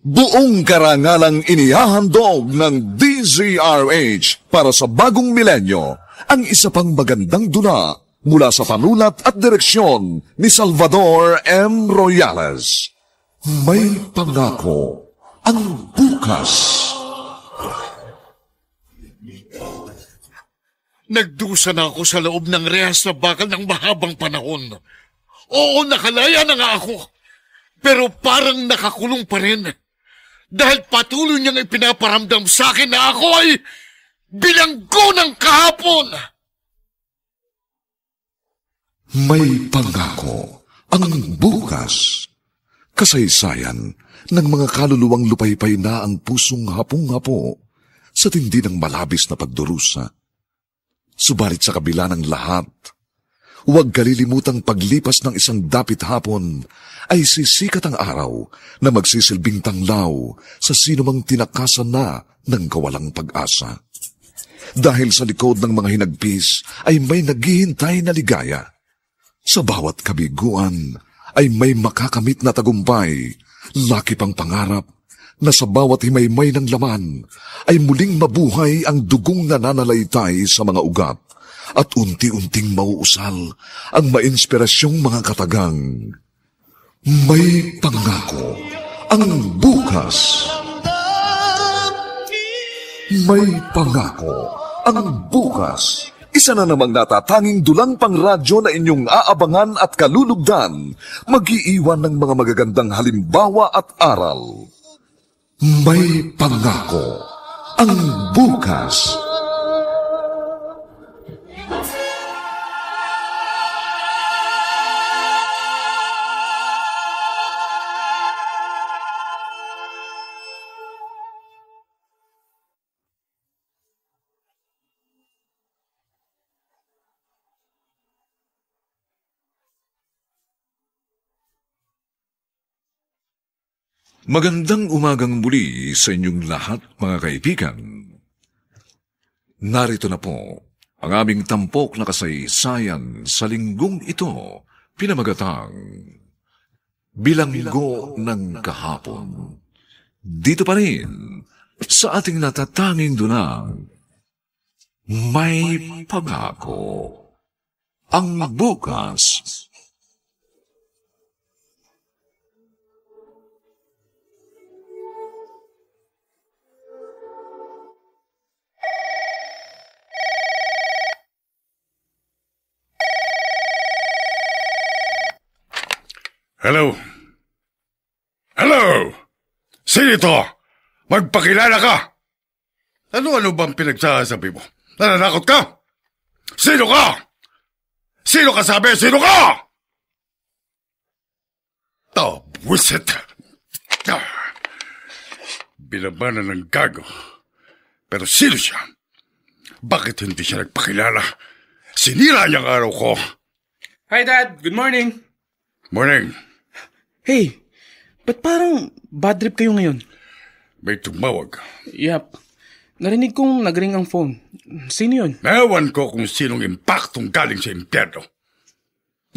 Buong karangalang inihahandog ng DZRH para sa bagong milenyo ang isa pang magandang dula mula sa panulat at direksyon ni Salvador M. Royales. May pangako ang bukas. Nagdusa na ako sa loob ng rehas na bakal ng mahabang panahon. Oo, nakalaya na nga ako. Pero parang nakakulong pa rin. Dahil patuloy niyang ipinaparamdam sa akin na ako ay bilanggo ng kahapon. May pangako ang bukas. Kasaysayan ng mga kaluluwang lupaypay na ang pusong hapong-hapo sa tindi ng malabis na pagdurusa. Subalit sa kabila ng lahat, huwag kalilimutang paglipas ng isang dapit hapon ay sisikat ang araw na magsisilbing tanglaw sa sinumang tinakasan na ng kawalang pag-asa. Dahil sa likod ng mga hinagpis ay may naghihintay na ligaya. Sa bawat kabiguan ay may makakamit na tagumpay, laki pang pangarap na sa bawat himaymay ng laman ay muling mabuhay ang dugong nananalaytay sa mga ugat at unti-unting mauusal ang mainspirasyong mga katagang. May pangako ang bukas. May pangako ang bukas. Isa na namang natatanging dulang pangradyo na inyong aabangan at kalulugdan, mag-iiwan ng mga magagandang halimbawa at aral. May pangako ang bukas. Magandang umagang muli sa inyong lahat, mga kaibigan. Narito na po ang aming tampok na kasaysayan sa linggong ito, pinamagatang Bilanggo ng Kahapon. Dito pa rin sa ating natatanging dunang May Pangako ang bukas. Hello? Hello? Sino ito? Magpakilala ka! Ano bang pinagsasabi mo? Nananakot ka? Sino ka? Sino ka sabi? Sino ka? Buwisit! Binabanan ng gago. Pero sino siya? Bakit hindi siya nagpakilala? Sinira niyang araw ko. Hi, Dad. Good morning. Morning. Hey, ba't parang bad trip kayo ngayon? May tumawag. Yap. Narinig kong nagring ang phone. Sino yun? Ewan ko kung sinong impaktong galing sa impyerno.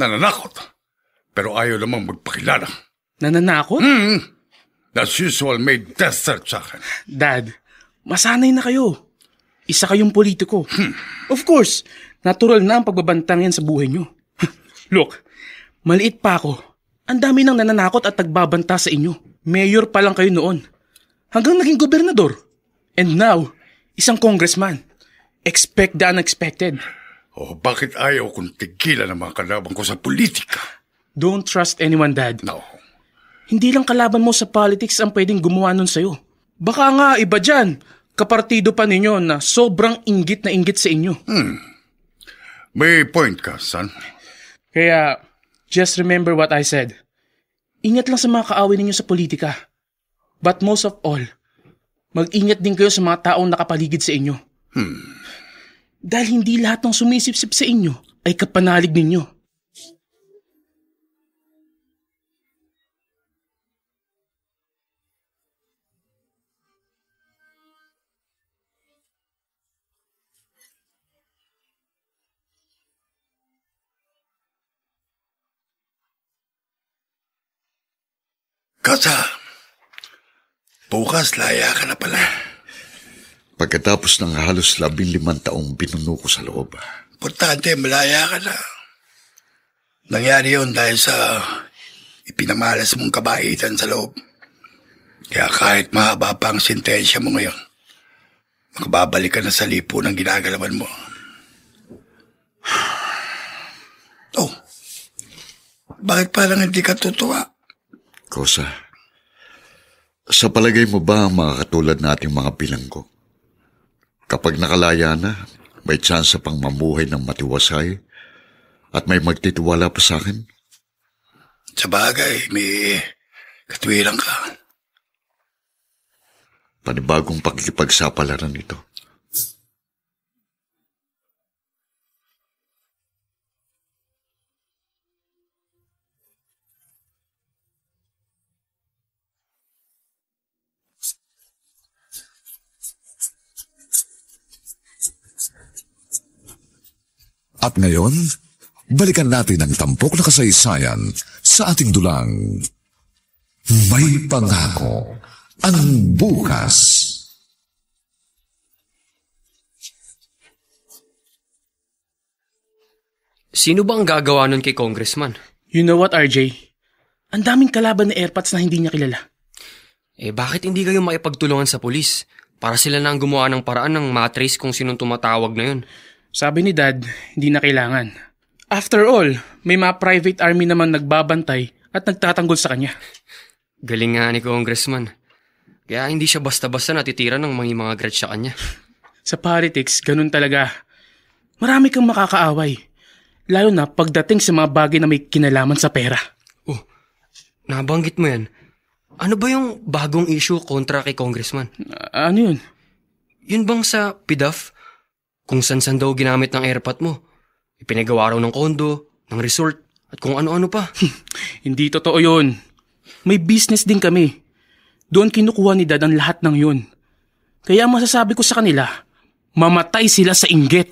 Nananakot. Pero ayaw namang magpakilala. Nananakot? As usual, may death threat sa akin. Dad, masanay na kayo. Isa kayong politiko. Of course, natural na ang pagbabantang yan sa buhay nyo. Look, maliit pa ako. Ang dami nang nananakot at nagbabanta sa inyo. Mayor pa lang kayo noon. Hanggang naging gobernador. And now, isang congressman. Expect the unexpected. Bakit ayaw kong tigilan ang mga kalaban ko sa politika? Don't trust anyone, Dad. No. Hindi lang kalaban mo sa politics ang pwedeng gumawa nun sa'yo. Baka nga iba dyan, kapartido pa ninyo na sobrang inggit na inggit sa inyo. May point ka, son. Kaya, just remember what I said. Ingat lang sa mga kaaway ninyo sa politika. But most of all, mag-ingat din kayo sa mga taong nakapaligid sa inyo. Dahil hindi lahat ng sumisipsip sa inyo ay kapanalig ninyo. Kasa, bukas laya ka na pala. Pagkatapos ng halos 15 taong binuno ko sa loob. Importante, malaya ka na. Nangyari yun dahil sa ipinamalas mong kabaitan sa loob. Kaya kahit mahaba pa ang sentensya mo ngayon, makababalik ka na sa lipo ng ginagalawan mo. Oh, bakit parang hindi ka tutuwa? Kosa, sa palagay mo ba ang mga katulad nating mga bilanggo? Kapag nakalaya na, may tsansa pang mamuhay ng matiwasay at may magtitiwala pa sa akin? Sa bagay, may katwiran ka. Panibagong pakikipagsapalaran ito. At ngayon, balikan natin ang tampok na kasaysayan sa ating dulang. May pangako ang bukas. Sino ba ang gagawa nun kay Congressman? You know what, RJ? Ang daming kalaban na airpods na hindi niya kilala. Bakit hindi kayo makipagtulungan sa pulis? Para sila na ang gumawa ng paraan ng matrace kung sinong tumatawag na yun. Sabi ni Dad, hindi na kailangan. After all, may mga private army naman nagbabantay at nagtatanggol sa kanya. Galing nga ni Congressman. Kaya hindi siya basta-basta natitira ng mga grudge sa kanya. Sa politics, ganun talaga. Marami kang makakaaway. Lalo na pagdating sa mga bagay na may kinalaman sa pera. Oh, nabanggit mo yan. Ano ba yung bagong issue kontra kay Congressman? Ano yun? Yun bang sa PDAF? Kung san-san daw ginamit ng airpot mo. Ipinagawa raw ng kondo, ng resort, at kung ano-ano pa. Hindi totoo yun. May business din kami. Doon kinukuha ni Dad ang lahat ng yun. Kaya masasabi ko sa kanila, mamatay sila sa inggit.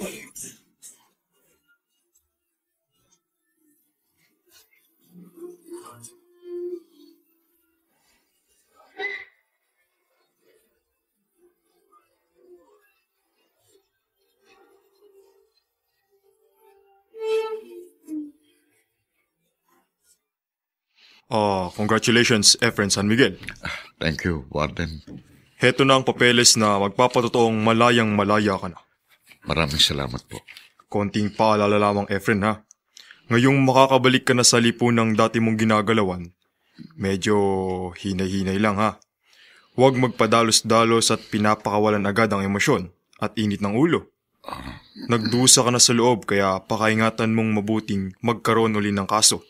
Congratulations, Efren San Miguel. Thank you, Warden. Heto na ang papeles na magpapatotoong malayang-malaya ka na. Maraming salamat po. Konting paalala lamang, Efren, ha? Ngayong makakabalik ka na sa lipunang dati mong ginagalawan, medyo hinay-hinay lang, ha? Huwag magpadalos-dalos at pinapakawalan agad ang emosyon at init ng ulo. Nagdusa ka na sa loob kaya pakaingatan mong mabuting magkaroon uli ng kaso.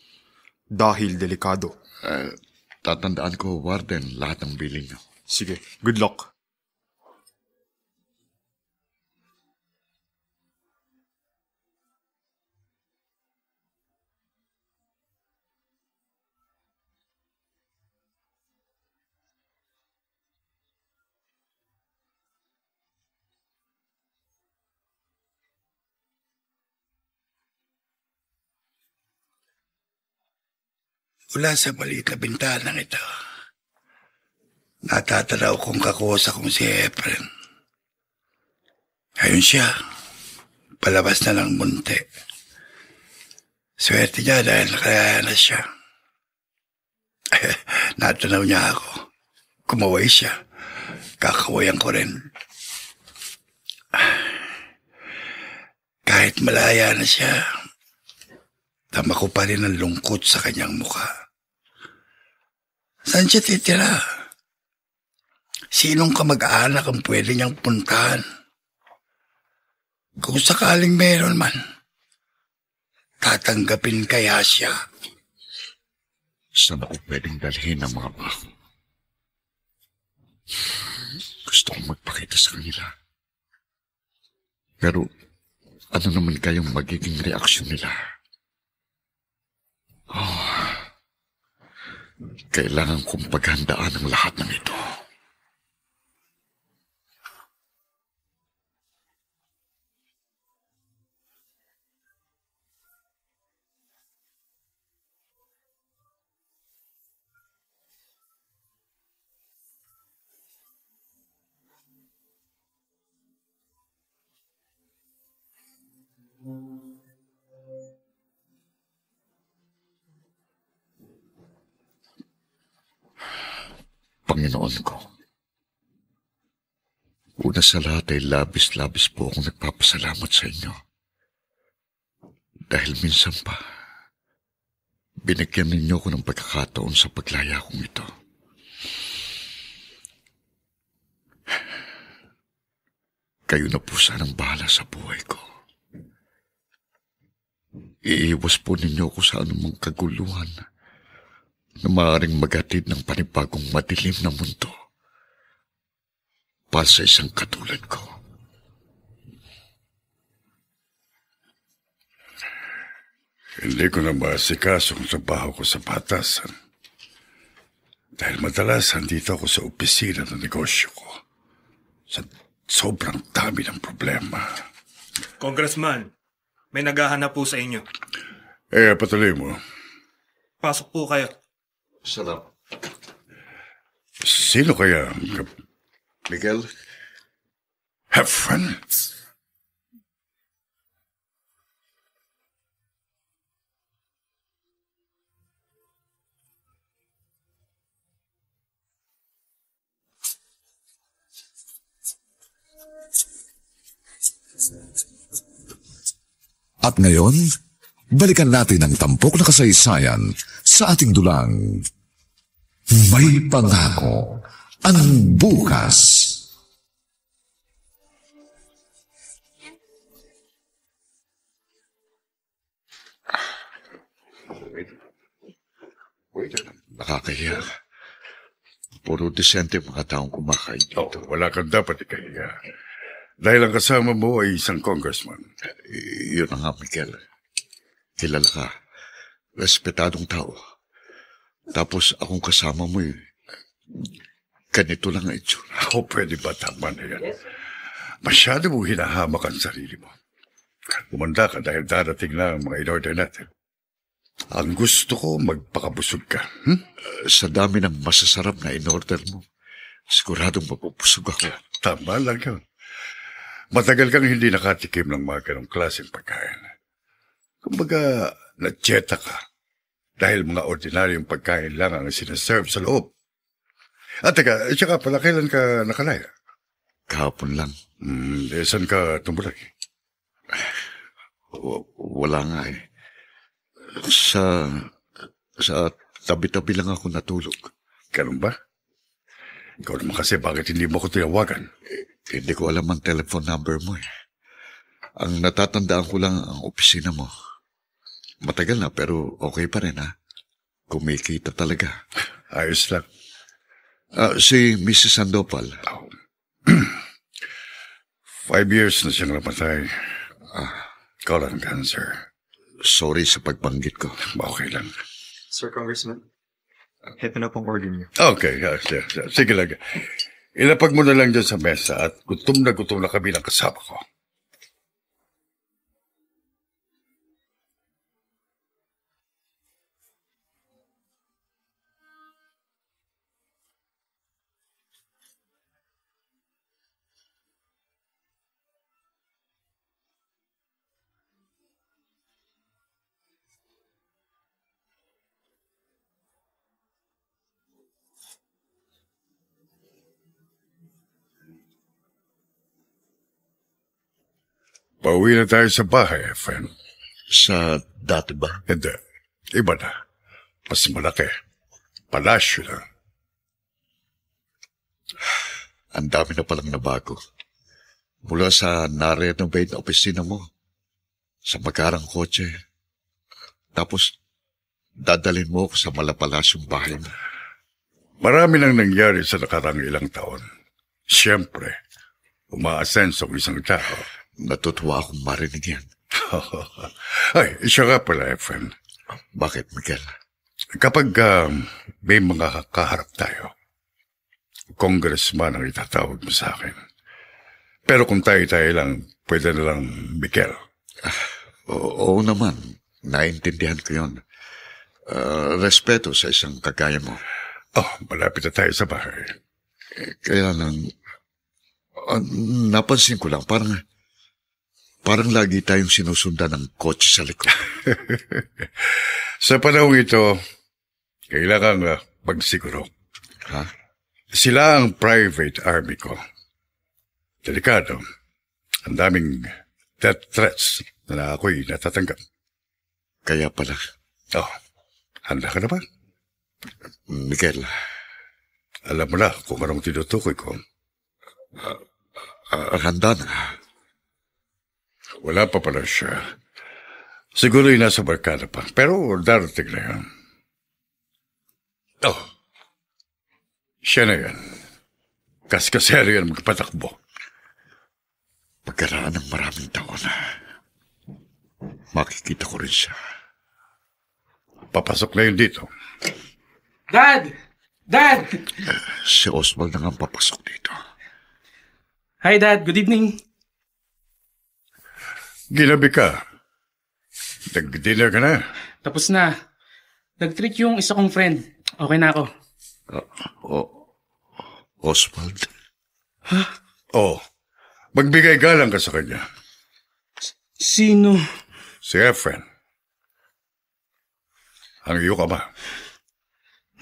Dahil delikado. Tatandaan ko, Warden, lahat ng billing. Sige, good luck. Mula sa maliit na bintanang ito, natatanaw kong kakusa kong si Efren. Ayun siya, palabas na ng munti. Swerte niya dahil nakayaya na siya. Natanaw niya ako. Kumaway siya. Kakawayan ko rin. Kahit malaya na siya, tama ko pa rin ang lungkot sa kanyang mukha. Saan siya titira? Sinong kamag-anak ang pwede niyang puntahan? Kung sakaling meron man, tatanggapin kaya siya? Saan ako pwedeng dalhin ang mga bako? Gusto kong magpakita sa kanila. Pero ano naman kayong magiging reaksyon nila? Kailangan kong paghandaan ang lahat ng ito. Panginoon ko. Una sa lahat ay labis-labis po akong nagpapasalamat sa inyo. Dahil minsan pa, binigyan ninyo ko ng pagkakataon sa paglaya kong ito. Kayo na po sanang bahala sa buhay ko. Iiwas po ninyo ko sa anumang kaguluhan na maaaring maghatid ng panibagong madilim na mundo para sa isang katulad ko. Hindi ko na maasikaso ang trabaho ko sa batasan. Dahil madalas andito ako sa opisina ng negosyo ko. Sa sobrang dami ng problema. Congressman, may naghahanap po sa inyo. Patuloy mo. Pasok po kayo. Salamat. Sino kaya? Miguel? Heffron? At ngayon, balikan natin ang tampok na kasaysayan sa ating dulang. May pangako ang bukas. Nakakahiya. Puro disente mga taong kumakain dito. Wala kang dapat ikahiya. Dahil ang kasama mo ay isang congressman. Yun na nga, Miguel. Kilala ka. Respetadong tao. Tapos akong kasama mo ganito lang ang itsura. Pwede ba tama na yan? Masyado mong hinahamak ang sarili mo. Umanda ka dahil darating na ang mga in-order natin. Ang gusto ko, magpakabusog ka. Sa dami ng masasarap na in-order mo, siguradong mapupusog ako. Tama lang yun. Matagal kang hindi nakatikim ng mga ganong klaseng pagkain. Kumbaga, nadyeta ka. Dahil mga ordinaryong pagkain lang ang sinaserve sa loob. At teka, tsaka pala, kailan ka nakalaya? Kahapon lang. Saan ka tumulay? Wala nga Sa tabi-tabi lang ako natulog. Ganun ba? Ikaw naman kasi bakit hindi mo ko tinawagan? Hindi ko alam ang telephone number mo Ang natatandaan ko lang ang opisina mo. Matagal na pero okay pa rin Kumikita talaga. Ayos lang. Si Mrs. Sandoval. 5 years na siyang namatay. Colon cancer. Sorry sa pagbanggit ko. Okay lang. Sir Congressman, heto na pong order niyo. Okay, sige lang. Ilapag mo na lang dyan sa mesa at gutom na kami ng kasama ko. Pauwi na tayo sa bahay, friend. Sa dati ba? Hindi. Iba na. Mas malaki. Palasyo lang. Ang dami na palang nabago. Mula sa na-renovate na opisina mo, sa magarang kotse, tapos dadalhin mo ako sa malapalasyong bahay mo. Marami nang nangyari sa nakarang ilang taon. Siyempre, umaasenso ang isang tao. Natutuwa akong marinig yan. Ay, siya nga pala, friend. Bakit, Miguel? Kapag may mga kaharap tayo, congressman ang itatawag mo sa akin. Pero kung tayo-tayo lang, pwede na lang Miguel. Oo naman. Naintindihan ko yun. Respeto sa isang kagaya mo. Malapit na tayo sa bahay. Kaya lang, napansin ko lang, parang lagi tayong sinusundan ng kotse sa likod. Sa panahon ito, kailangan magsiguro. Ha? Sila ang private army ko. Delikado. Ang daming death threats na ako'y natatanggap. Kaya pala, Oh, handa ka na ba? Miguel, Alam mo na kung anong tinutukoy ko. handa na. Wala pa pala siya. Siguro'y nasa barkada pa. Pero darating na yan. Oh, siya na yan. Kaskasero yan magpatakbo. Pagkaraan ng maraming taon, makikita ko rin siya. Papasok na yun dito. Dad! Dad! Si Oswald na nga papasok dito. Hi, Dad. Good evening. Ginabi ka. Nag-dinner ka na. Tapos na. Nag-treat yung isa kong friend. Okay na ako. Oswald? Oh, magbigay galang ka sa kanya. Sino? Si Efren. Ang iyo ka ba?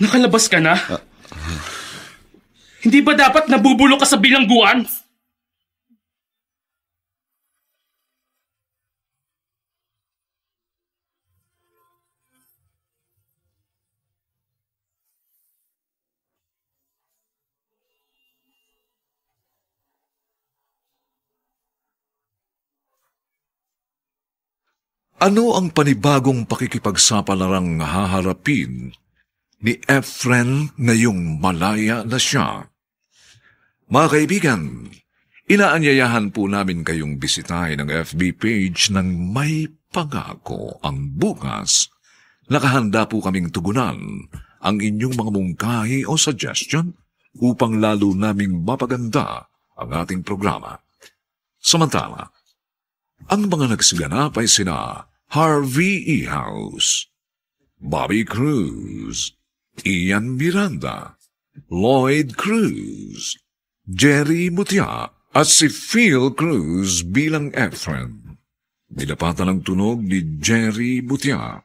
Nakalabas ka na? Hindi ba dapat nabubulok ka sa bilangguan? Ano ang panibagong pakikipagsapalaran haharapin ni Efren ngayong malaya na siya? Mga kaibigan, inaanyayahan po namin kayong bisitahin ang FB page ng May Pangako ang Bukas. Nakahanda po kaming tugunan ang inyong mga mungkahi o suggestion upang lalo naming mapaganda ang ating programa. Samantala, ang mga nagsiganap ay sina Harvey E. House, Bobby Cruz, Ian Miranda, Lloyd Cruz, Jerry Mutia at si Phil Cruz bilang Efren. Nilapatan ang tunog ni Jerry Mutia.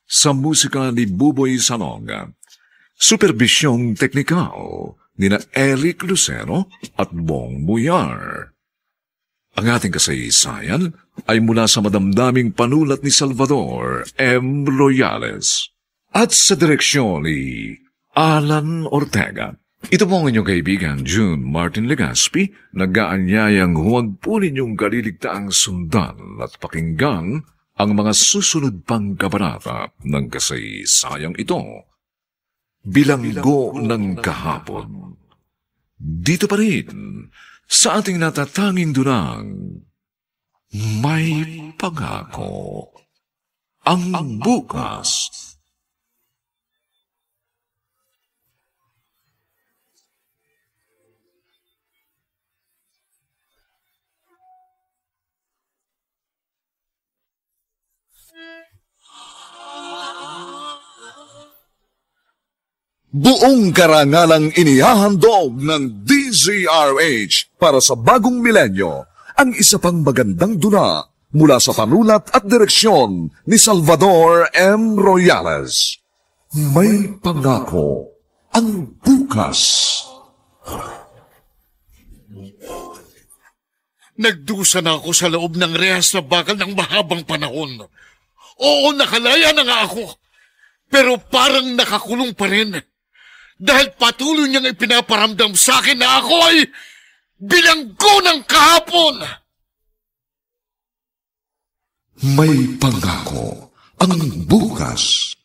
Sa musika ni Buboy Salonga. Supervisyong teknikal ni na Eric Lucero at Bong Buyar. Ang ating kasaysayan ay mula sa madamdaming panulat ni Salvador M. Royales at sa direksyon ni Alan Ortega. Ito po ang inyong kaibigan, June Martin Legaspi, nag-aanyayang huwag po ninyong kaliligtaang sundan at pakinggan ang mga susunod pang kabanata ng kasaysayang ito. Bilanggo ng kahapon. Dito pa rin sa ating natatanging dunang May Pangako ang Bukas. Buong karangalang inihahandog ng DZRH para sa bagong milenyo ang isa pang magandang duna mula sa panulat at direksyon ni Salvador M. Royales. May Pangako ang Bukas. Nagdusa na ako sa loob ng rehas na bakal ng mahabang panahon. Oo, nakalaya na nga ako. Pero parang nakakulong pa rin. Dahil patuloy niyang ipinaparamdam sa akin na ako ay bilanggo ng kahapon. May Pangako ang Bukas.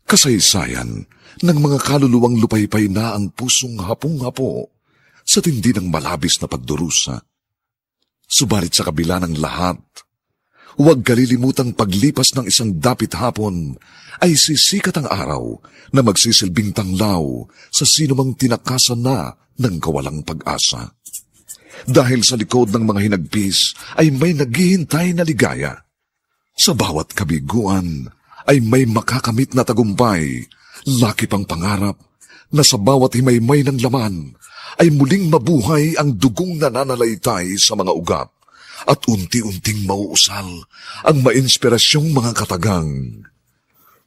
Kasaysayan ng mga kaluluwang lupaypay na ang pusong hapong-hapo sa tindi ng malabis na pagdurusa. Subalit sa kabila ng lahat, huwag kalilimutang paglipas ng isang dapit hapon ay sisikat ang araw na magsisilbing tanglaw sa sinumang tinakasan na ng kawalang pag-asa. Dahil sa likod ng mga hinagpis ay may naghihintay na ligaya. Sa bawat kabiguan ay may makakamit na tagumpay, laki pang pangarap na sa bawat himaymay ng laman ay muling mabuhay ang dugong nananalaytay sa mga ugat at unti-unting mauusal ang mainspirasyong mga katagang.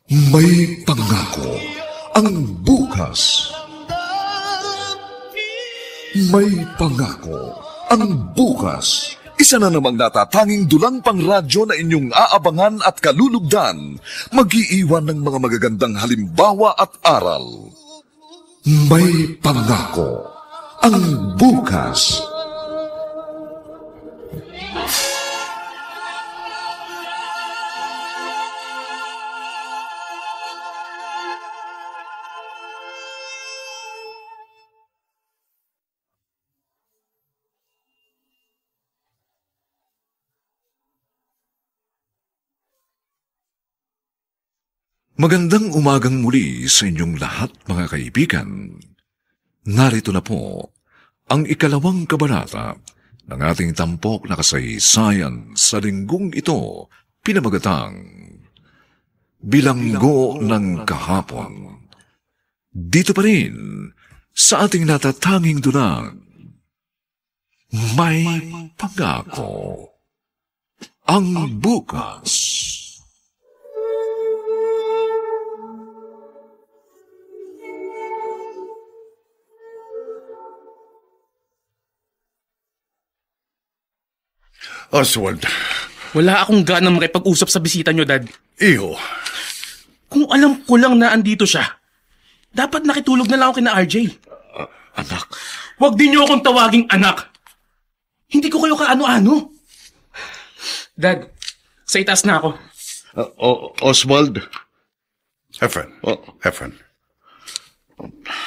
May Pangako ang Bukas. May pangako ang bukas. Isa na namang natatanging dulang pang radyo na inyong aabangan at kalulugdan. Mag-iiwan ng mga magagandang halimbawa at aral. May pangako ang bukas. Magandang umagang muli sa inyong lahat, mga kaibigan. Narito na po ang ikalawang kabanata ng ating tampok na kasaysayan sa linggong ito, pinamagatang Bilanggo ng Kahapon. Dito pa rin sa ating natatanging dunang May Pangako ang bukas. Oswald. Wala akong ganang makipag-usap sa bisita nyo, Dad. Iyo. Kung alam ko lang na andito siya, dapat nakitulog na lang ako kina RJ. Anak, Huwag din niyo akong tawaging anak. Hindi ko kayo kaano-ano. Dad, sa itaas na ako. Oswald. Efren.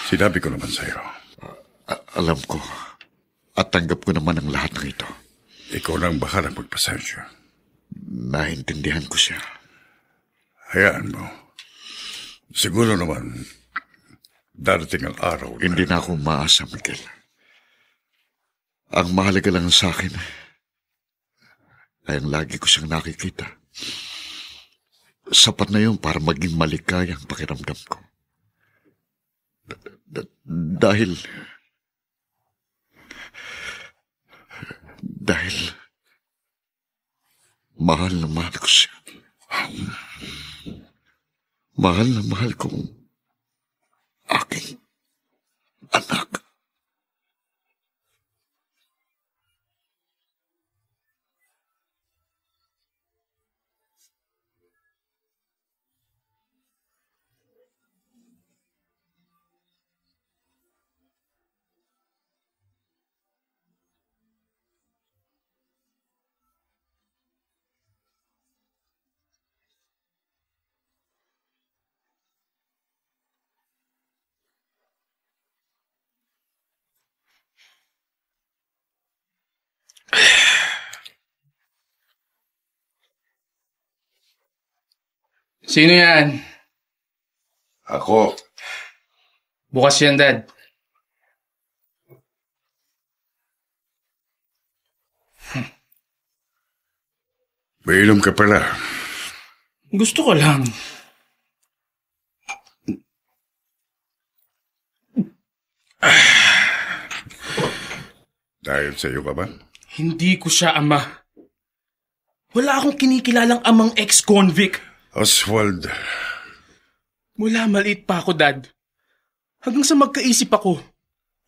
Sinabi ko naman sa'yo. Alam ko at tanggap ko naman ang lahat ng ito. Ikaw nang bahalang magpasensya. Naintindihan ko siya. Hayaan mo. Siguro naman, darating ang araw na... Hindi na ako maasa, Miguel. Ang mahalaga lang sa akin ay ang lagi ko siyang nakikita. Sapat na yun para maging maligaya ang pakiramdam ko. Dahil mahal na mahal ko siya. Mahal na mahal kong aking anak. Sino yan? Ako. Bukas yan, Dad. Mainom ka pala. Gusto ko lang. Dahil sa iyo ka ba? Hindi ko siya ama. Wala akong kinikilalang amang ex-convict. Oswald. Mula maliit pa ako, Dad. Hanggang sa magkaisip ako,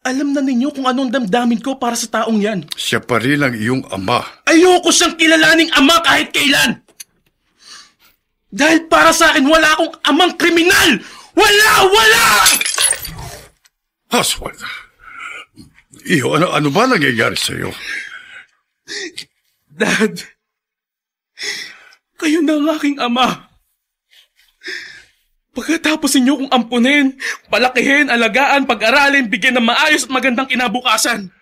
alam na ninyo kung anong damdamin ko para sa taong yan. Siya pa rin ang iyong ama. Ayoko siyang kilalaning ama kahit kailan! Dahil para sa akin, wala akong amang kriminal! Wala! Oswald. Iyo, ano ba nangyayari sa iyo? Dad, kayo na ang aking ama. Pagkatapos ninyo kong ampunin, palakihin, alagaan, pag-aralin, bigyan ng maayos at magandang kinabukasan.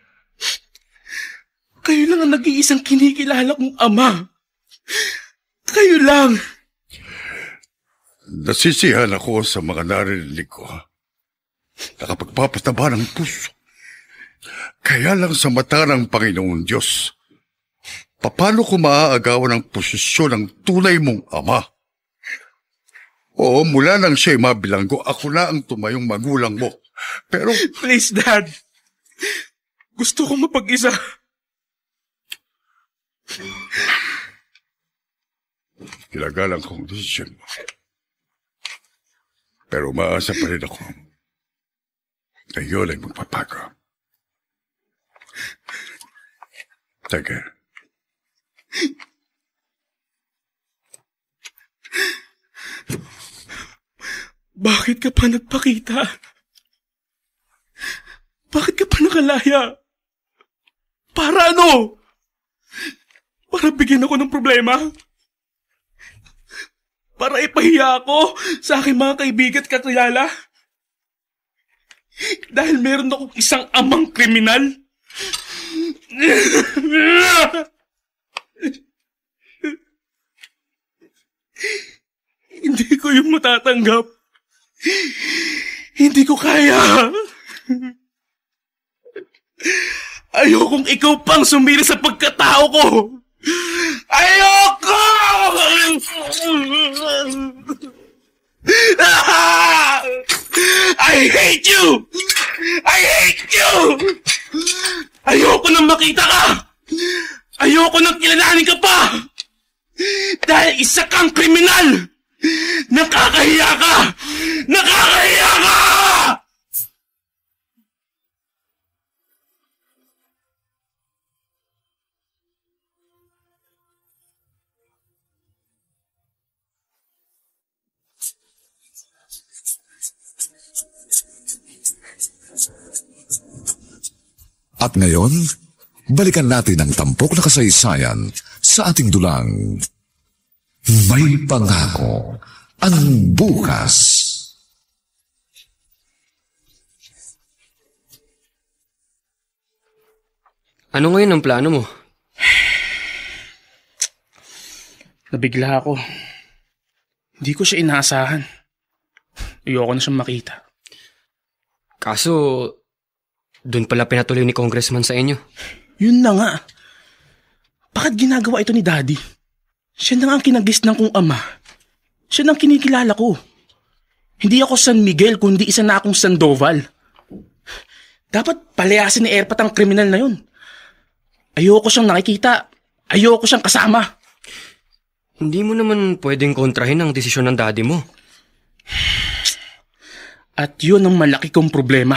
Kayo lang ang nag-iisang kinikilala kong ama. Kayo lang. Nasisihan ako sa mga narinig ko. Nakapagpapataba ng puso. Kaya lang sa mata ng Panginoon Diyos, paano ko maaagawan ang posisyon ng tunay mong ama? Oo, mula nang siya'y mabilanggo, ako na ang tumayong magulang mo. Pero... Please, Dad. Gusto ko mapag-isa. Kilagalan ko ang desisyon mo. Pero umaasa pa rin ako na yun ay magpapago. Teka. Bakit ka pa nagpakita? Bakit ka pa nakalaya? Para ano? Para bigyan ako ng problema? Para ipahiya ako sa aking mga kaibigan at kakilala? Dahil meron akong isang amang kriminal? Hindi ko yung matatanggap. Hindi ko kaya. Ayokong ikaw pang sumira sa pagkatao ko. Ayoko! I hate you! I hate you! Ayoko nang makita ka! Ayoko nang kilalanin ka pa! Dahil isa kang kriminal! Nakakahiya ka! Nakakahiya ka! At ngayon, balikan natin ang tampok na kasaysayan sa ating dulang May Pangako ang Bukas. Ano ngayon ang plano mo? Nabigla ako. Hindi ko siya inaasahan. Ayoko na siyang makita. Kaso, doon pala pinatuloy ni Congressman sa inyo. Yun na nga. Bakit ginagawa ito ni Daddy? Siya na nga ang kinagisnan kong ama. Siya na ang kinikilala ko. Hindi ako San Miguel, kundi isa na akong Sandoval. Dapat palayasin ni Erpat ang kriminal na yun. Ayoko siyang nakikita. Ayoko siyang kasama. Hindi mo naman pwedeng kontrahin ang desisyon ng daddy mo. At yun ang malaki kong problema.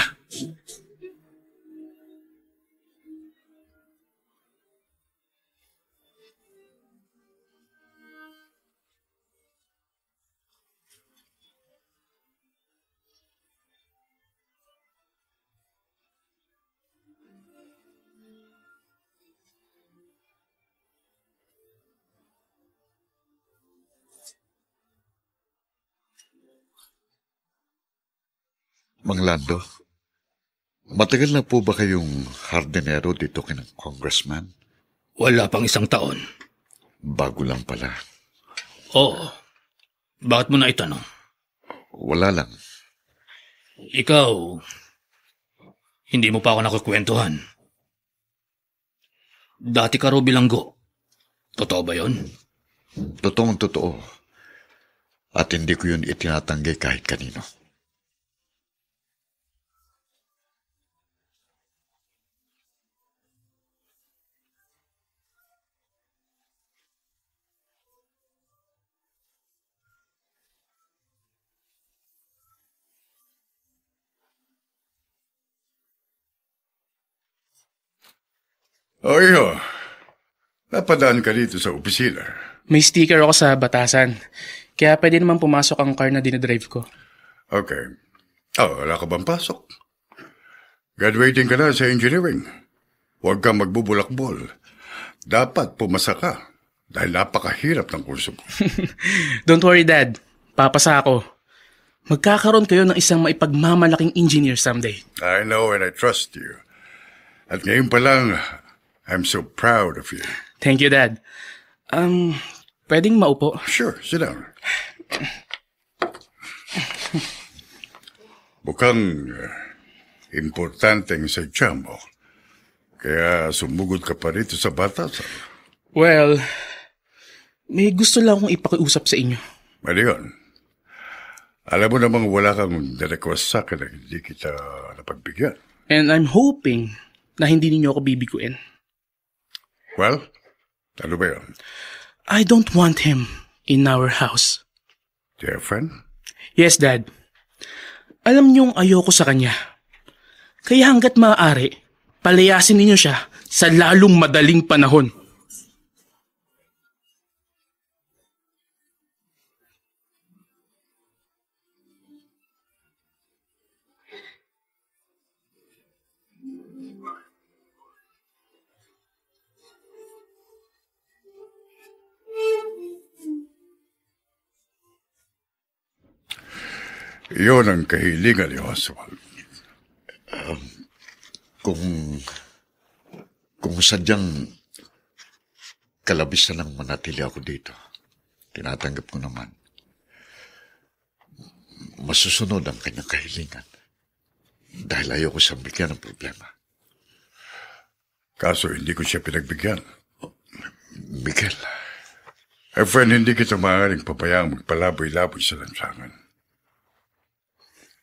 Mang Lando, matagal na po ba kayong hardinero dito kina Congressman? Wala pang 1 taon. Bago lang pala. Oo. Bakit mo na itanong? Wala lang. Ikaw, hindi mo pa ako nakukwentuhan. Dati ka raw bilanggo. Totoo ba yon? Totoong totoo. At hindi ko yun itinatanggi kahit kanino. Oyo, napadaan ka dito sa opisina. May sticker ako sa batasan. Kaya pwede naman pumasok ang car na dinadrive ko. Okay. Wala ka bang pasok? Graduating ka na sa engineering. Huwag kang magbubulakbol. Dapat pumasa ka dahil napakahirap ng kurso mo. Don't worry, Dad. Papasa ako. Magkakaroon kayo ng isang maipagmamalaking engineer someday. I know and I trust you. At ngayon pa lang, I'm so proud of you. Thank you, Dad. Pwedeng maupo? Sure, sit down. Mukhang importanteng sadya mo. Kaya sumugod ka pa rito sa batasan. Well, may gusto lang akong ipakiusap sa inyo. Ano yun? Alam mo namang wala kang na-request sa akin na hindi kita napagbigyan. And I'm hoping na hindi ninyo ako bibiguin. Well, ano ba yun? I don't want him in our house. Dear friend? Yes, Dad. Alam niyong ayoko sa kanya. Kaya hanggat maaari, palayasin ninyo siya sa lalong madaling panahon. Iyon ang kahilingan ni Oswald. Kung sadyang kalabisan lang manatili ako dito, tinatanggap ko naman. Masusunod ang kanyang kahilingan dahil ayoko siyang bigyan ng problema. Kaso hindi ko siya pinagbigyan. Miguel. Efren, hindi kita maaaring papayaang magpalaboy-laboy sa lansangan.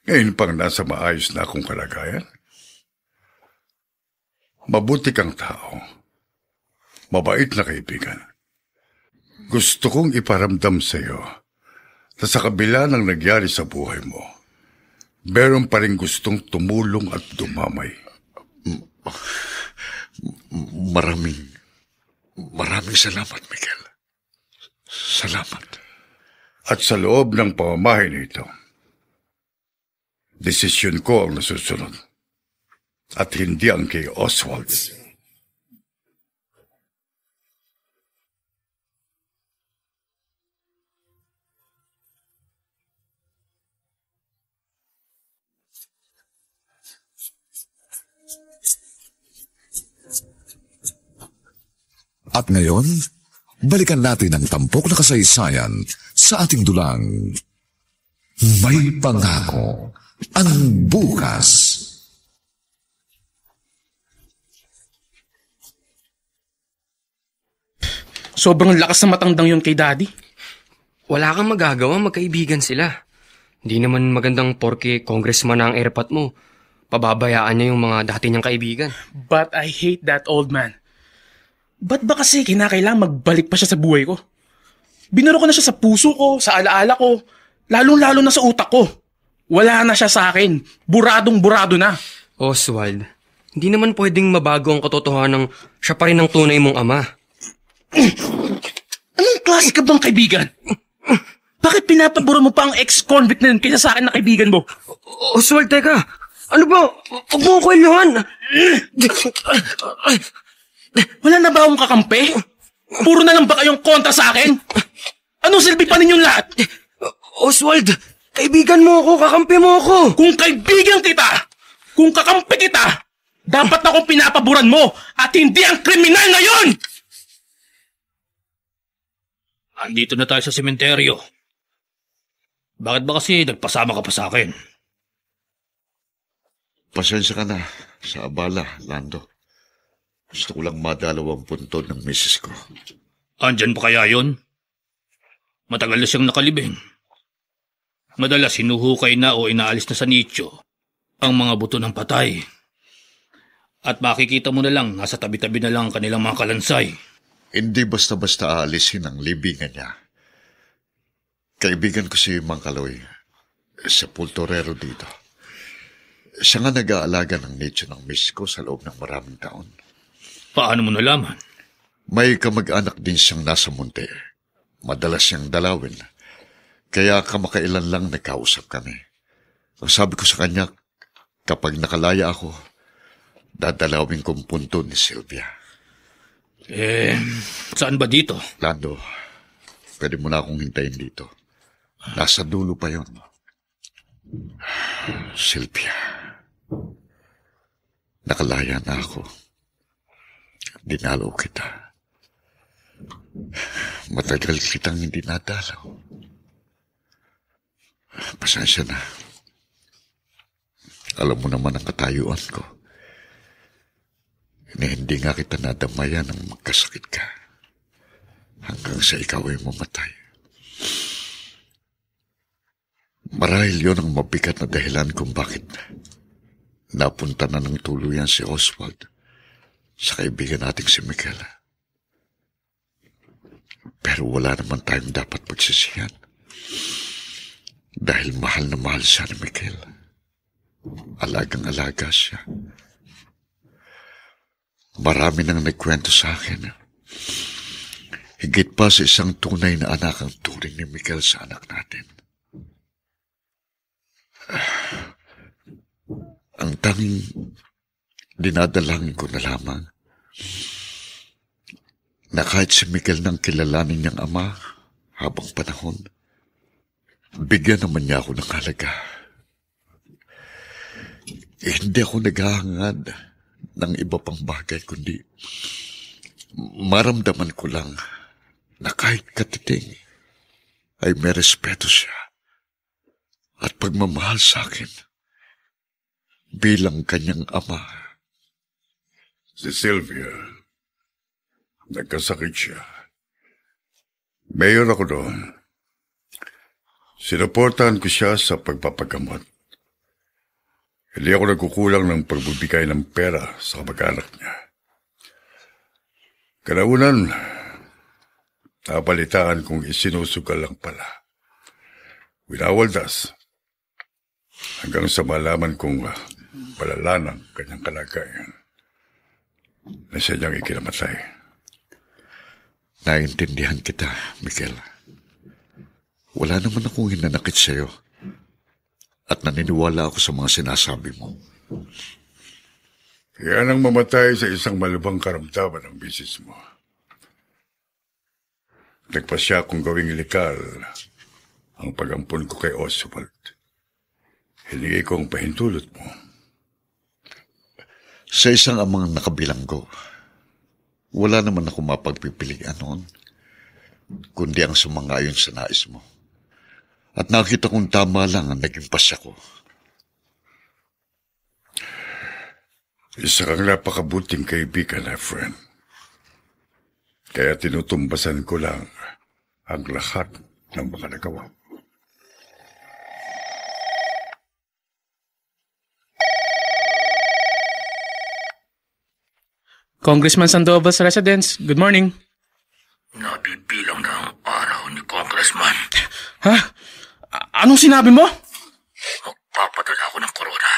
Ngayon pang nasa maayos na akong kalagayan. Mabuti kang tao. Mabait na kaibigan. Gusto kong iparamdam sa iyo na sa kabila ng nagyari sa buhay mo, meron pa rin gustong tumulong at dumamay. Maraming salamat, Miguel. Salamat. At sa loob ng pamamahay nito, desisyon ko ang nasusunod. At hindi ang kay Oswald. At ngayon, balikan natin ang tampok na kasaysayan sa ating dulang May Pangako ang Bukas. Sobrang lakas ng matandang yun kay Daddy. Wala kang magagawa, magkaibigan sila. Hindi naman magandang porke congressman na ang airpat mo. Pababayaan niya yung mga dati niyang kaibigan. But I hate that old man. Ba't ba kasi kinakailangan magbalik pa siya sa buhay ko? Binaro ko na siya sa puso ko, sa alaala ko, lalong-lalo na sa utak ko. Wala na siya sa akin. Buradong-burado na. Oswald, hindi naman pwedeng mabago ang katotohanan ng siya pa rin ang tunay mong ama. Anong klase ka bang kaibigan? Bakit pinapabura mo pa ang ex-convict na yun kaysa sa akin na kaibigan mo? Oswald, teka. Ano ba? Huwag mo ko iluhan. Wala na ba akong kakampi? Puro na lang ba kayong kontra sa akin? Anong silbi pa ninyong lahat? Oswald, kaibigan mo ako, kakampi mo ako. Kung kaibigan kita, kung kakampi kita, dapat akong pinapaboran mo at hindi ang kriminal na yun! Andito na tayo sa sementeryo. Bakit ba kasi nagpasama ka pa sa akin? Pasensya ka na sa abala, Lando. Gusto ko lang madalaw ang puntod ng misis ko. Andyan pa kaya yon? Matagal na siyang nakalibing. Madalas hinuhukay na o inaalis na sa nicho ang mga buto ng patay. At makikita mo na lang, nasa tabi-tabi na lang ang kanilang mga kalansay. Hindi basta-basta aalisin ang libingan niya. Kaibigan ko si Mang Kaloy, sepulturero dito. Siya nga nag-aalaga ng nicho ng miss ko sa loob ng maraming taon. Paano mo nalaman? May kamag-anak din siyang nasa munti. Madalas siyang dalawin. Kaya kamakailan lang nagkausap kami. Ang sabi ko sa kanya, kapag nakalaya ako, dadalawin kong punto ni Sylvia. Saan ba dito? Lando, pwede mo na akong hintayin dito. Nasa dulo pa yon. Sylvia, nakalaya na ako. Dinalaw kita. Matagal kitang hindi nadalaw. Pasensya na. Alam mo naman ang katayuan ko. Hindi nga kita nadamayan ng magkasakit ka. Hanggang sa ikaw ay mamatay. Marahil yun ang mabigat na dahilan kung bakit napunta na ng tuluyan si Oswald sa kaibigan nating si Miguel. Pero wala naman tayong dapat pagsisihan. Dahil mahal na mahal siya ni Miguel. Alagang-alaga siya. Marami nang nagkwento sa akin. Higit pa sa isang tunay na anak ang turing ni Miguel sa anak natin. Ang tanging dinadalangin ko na lamang na kahit si Miguel nang kilalanin niyang ama habang panahon, bigyan naman niya ako ng halaga. Hindi ako naghahangad ng iba pang bagay, kundi maramdaman ko lang na kahit katiting ay may respeto siya at pagmamahal sa akin bilang kanyang ama. Si Sylvia, nagkasakit siya. Mayor ako doon. Sinuportahan ko siya sa pagpapagamot. Hindi ako nagkukulang ng pagbibigay ng pera sa kamag-anak niya. Kalaunan, nabalitaan kong isinusugal lang pala. Winawaldas. Hanggang sa malaman kong palala ng kanyang kalagayan na siya niyang ikinamatay. Naintindihan kita, Miguel. Wala naman akong hinanakit sa'yo. At naniniwala ako sa mga sinasabi mo. Kaya nang mamatay sa isang malubhang karamdaman ng bisis mo. Nagpasya akong gawing ilikal ang pag-ampun ko kay Oswald. Hiningi kong pahintulot mo. Sa isang amang nakabilanggo, wala naman ako mapagpipilian noon, kundi ang sumangayon sa nais mo. At nakita kong tama lang ang naging pasya ko. Isa kang napakabuting kaibigan, Efren. Kaya tinutumbasan ko lang ang lahat ng mga nagawa. Congressman Sandoval's residence, good morning. Nabibilang na ang araw ni Congressman. Ha? Anong sinabi mo? Magpapadala ako ng korona.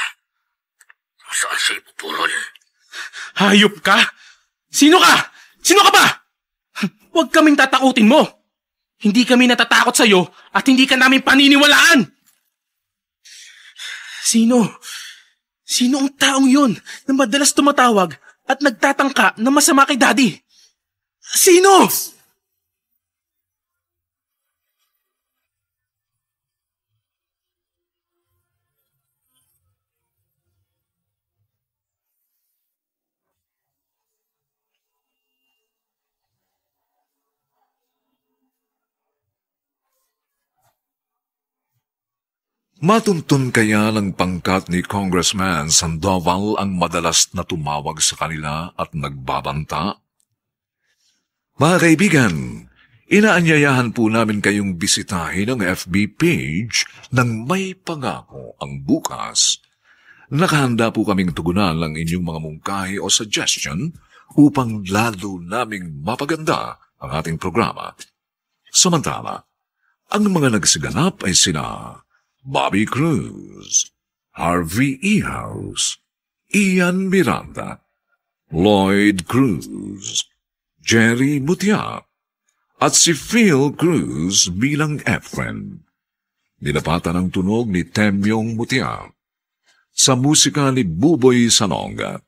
Kung saan siya ipupulol. Hayop ka? Sino ka? Sino ka ba? Huwag kaming tatakutin mo. Hindi kami natatakot sa'yo at hindi ka namin paniniwalaan. Sino? Sino ang taong yun na madalas tumatawag at nagtatangka na masama kay Daddy? Sino? Matuntun kaya ng pangkat ni Congressman Sandoval ang madalas na tumawag sa kanila at nagbabanta? Mga kaibigan, inaanyayahan po namin kayong bisitahin ang FB page ng May Pangako ang Bukas. Nakahanda po kaming tugunan ang inyong mga mungkahi o suggestion upang lalo naming mapaganda ang ating programa. Samantala, ang mga nagsiganap ay sina Bobby Cruz, Harvey Ehouse, Ian Miranda, Lloyd Cruz, Jerry Mutia, at si Phil Cruz bilang Efren. Dinapatan ang tunog ni Temyong Mutia. Sa musika ni Buboy Salonga.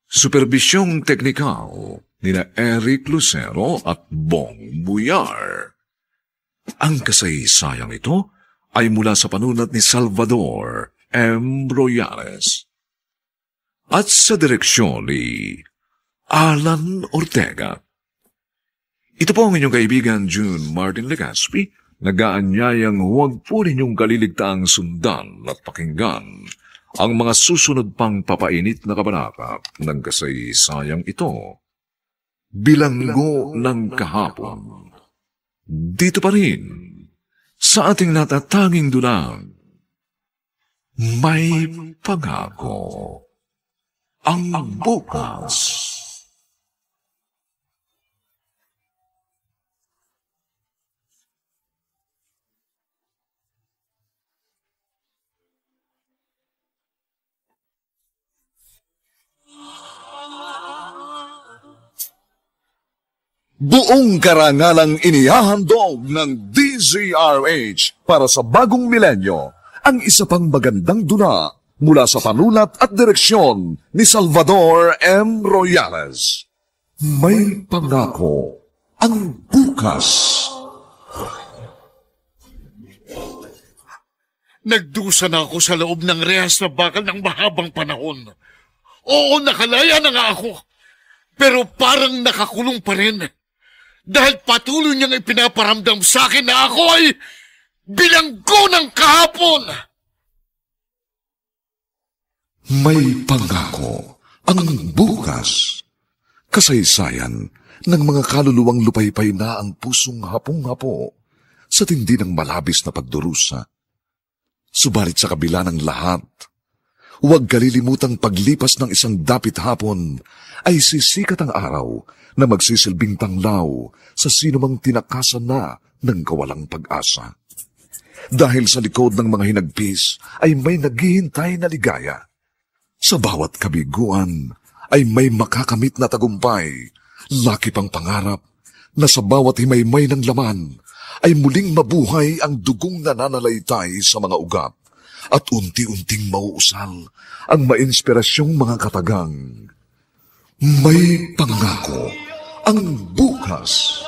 Superbisyong teknikal ni Eric Lucero at Bong Buyar. Ang kasaysayang ito ay mula sa panunat ni Salvador M. Royales. At sa direksyon ni Alan Ortega. Ito po ang inyong kaibigan June Martin Legaspi, nag-aanyayang huwag po ninyong kaliligtaang sundan at pakinggan ang mga susunod pang papainit na kabanata ng kasaysayang ito. Bilanggo ng kahapon. Dito pa rin, sa ating natatanging dulang, May Pangako ang Bukas. Buong karangalang inihahandog ng DZRH para sa bagong milenyo ang isa pang magandang dula mula sa panulat at direksyon ni Salvador M. Royales. May pangako ang bukas. Nagdusa na ako sa loob ng rehas na bakal ng mahabang panahon. Oo, nakalaya na nga ako. Pero parang nakakulong pa rin. Dahil patuloy niyang ipinaparamdam sa akin na ako ay bilanggo ng kahapon. May pangako ang bukas. Kasaysayan ng mga kaluluwang lupaypay na ang pusong hapong-hapo sa tindi ng malabis na pagdurusa. Subalit sa kabila ng lahat, huwag kalilimutang paglipas ng isang dapit hapon ay sisikat ang araw na magsisilbing tanglaw sa sinumang tinakasan na ng kawalang pag-asa. Dahil sa likod ng mga hinagpis ay may naghihintay na ligaya. Sa bawat kabiguan ay may makakamit na tagumpay, laki pang pangarap na sa bawat himaymay ng laman ay muling mabuhay ang dugong nananalaytay sa mga ugat at unti-unting mauusal ang mainspirasyong mga katagang. May pangako ang bukas.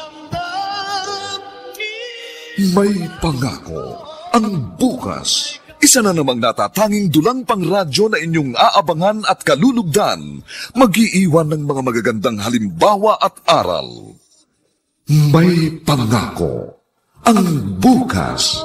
May pangako ang bukas. Isa na namang natatanging dulang pangradyo na inyong aabangan at kalulugdan, mag-iiwan ng mga magagandang halimbawa at aral. May pangako ang bukas.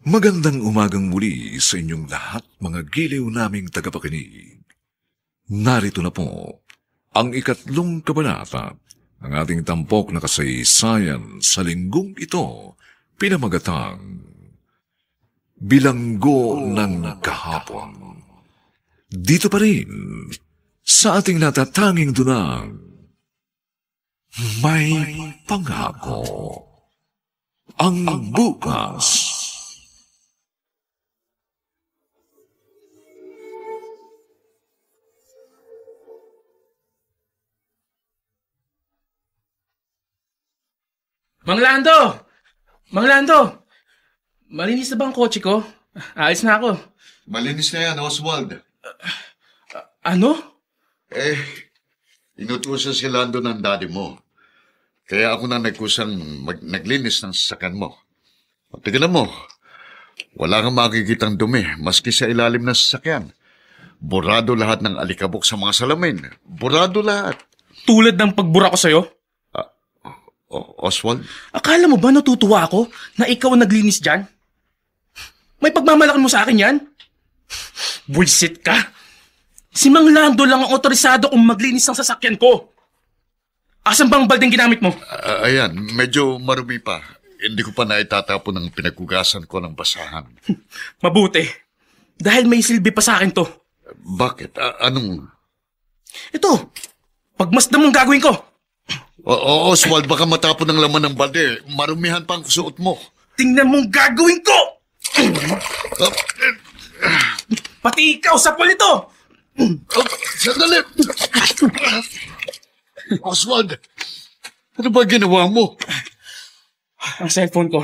Magandang umagang muli sa inyong lahat, mga giliw naming tagapakinig. Narito na po ang 3 kabanata ng ating tampok na kasaysayan sa linggong ito, pinamagatang Bilanggo ng Kahapon. Dito pa rin sa ating natatanging dunang May Pangako ang bukas. Mang Lando! Mang Lando! Malinis na ba ang kotse ko? Alis na ako. Malinis na yan, Oswald. Ano? Inutusan si Lando ng daddy mo. Kaya ako na nagkusang naglinis ng sasakyan mo. Tignan mo, wala kang makikitang dumi maski sa ilalim ng sasakyan. Burado lahat ng alikabok sa mga salamin. Burado lahat. Tulad ng pagbura ko sa'yo? Oswald? Akala mo ba natutuwa ako na ikaw ang naglinis dyan? May pagmamalakan mo sa akin yan? Bullshit ka! Si Mang Lando lang ang otorisado kung maglinis ng sasakyan ko. Asan bang baldeng ginamit mo? Ayan, medyo marumi pa. Hindi ko pa naitatapon ng pinagkugasan ko ng basahan. Mabuti. Dahil may silbi pa sa akin to. Bakit? Anong? Ito, pagmasdan mong gagawin ko. Oswald, baka matapon ng laman ng balde. Marumihan pa ang suot mo. Tingnan mong gagawin ko! Pati ikaw sa palito! Sandali! Oswald, ano ba ginawa mo? Ang cellphone ko.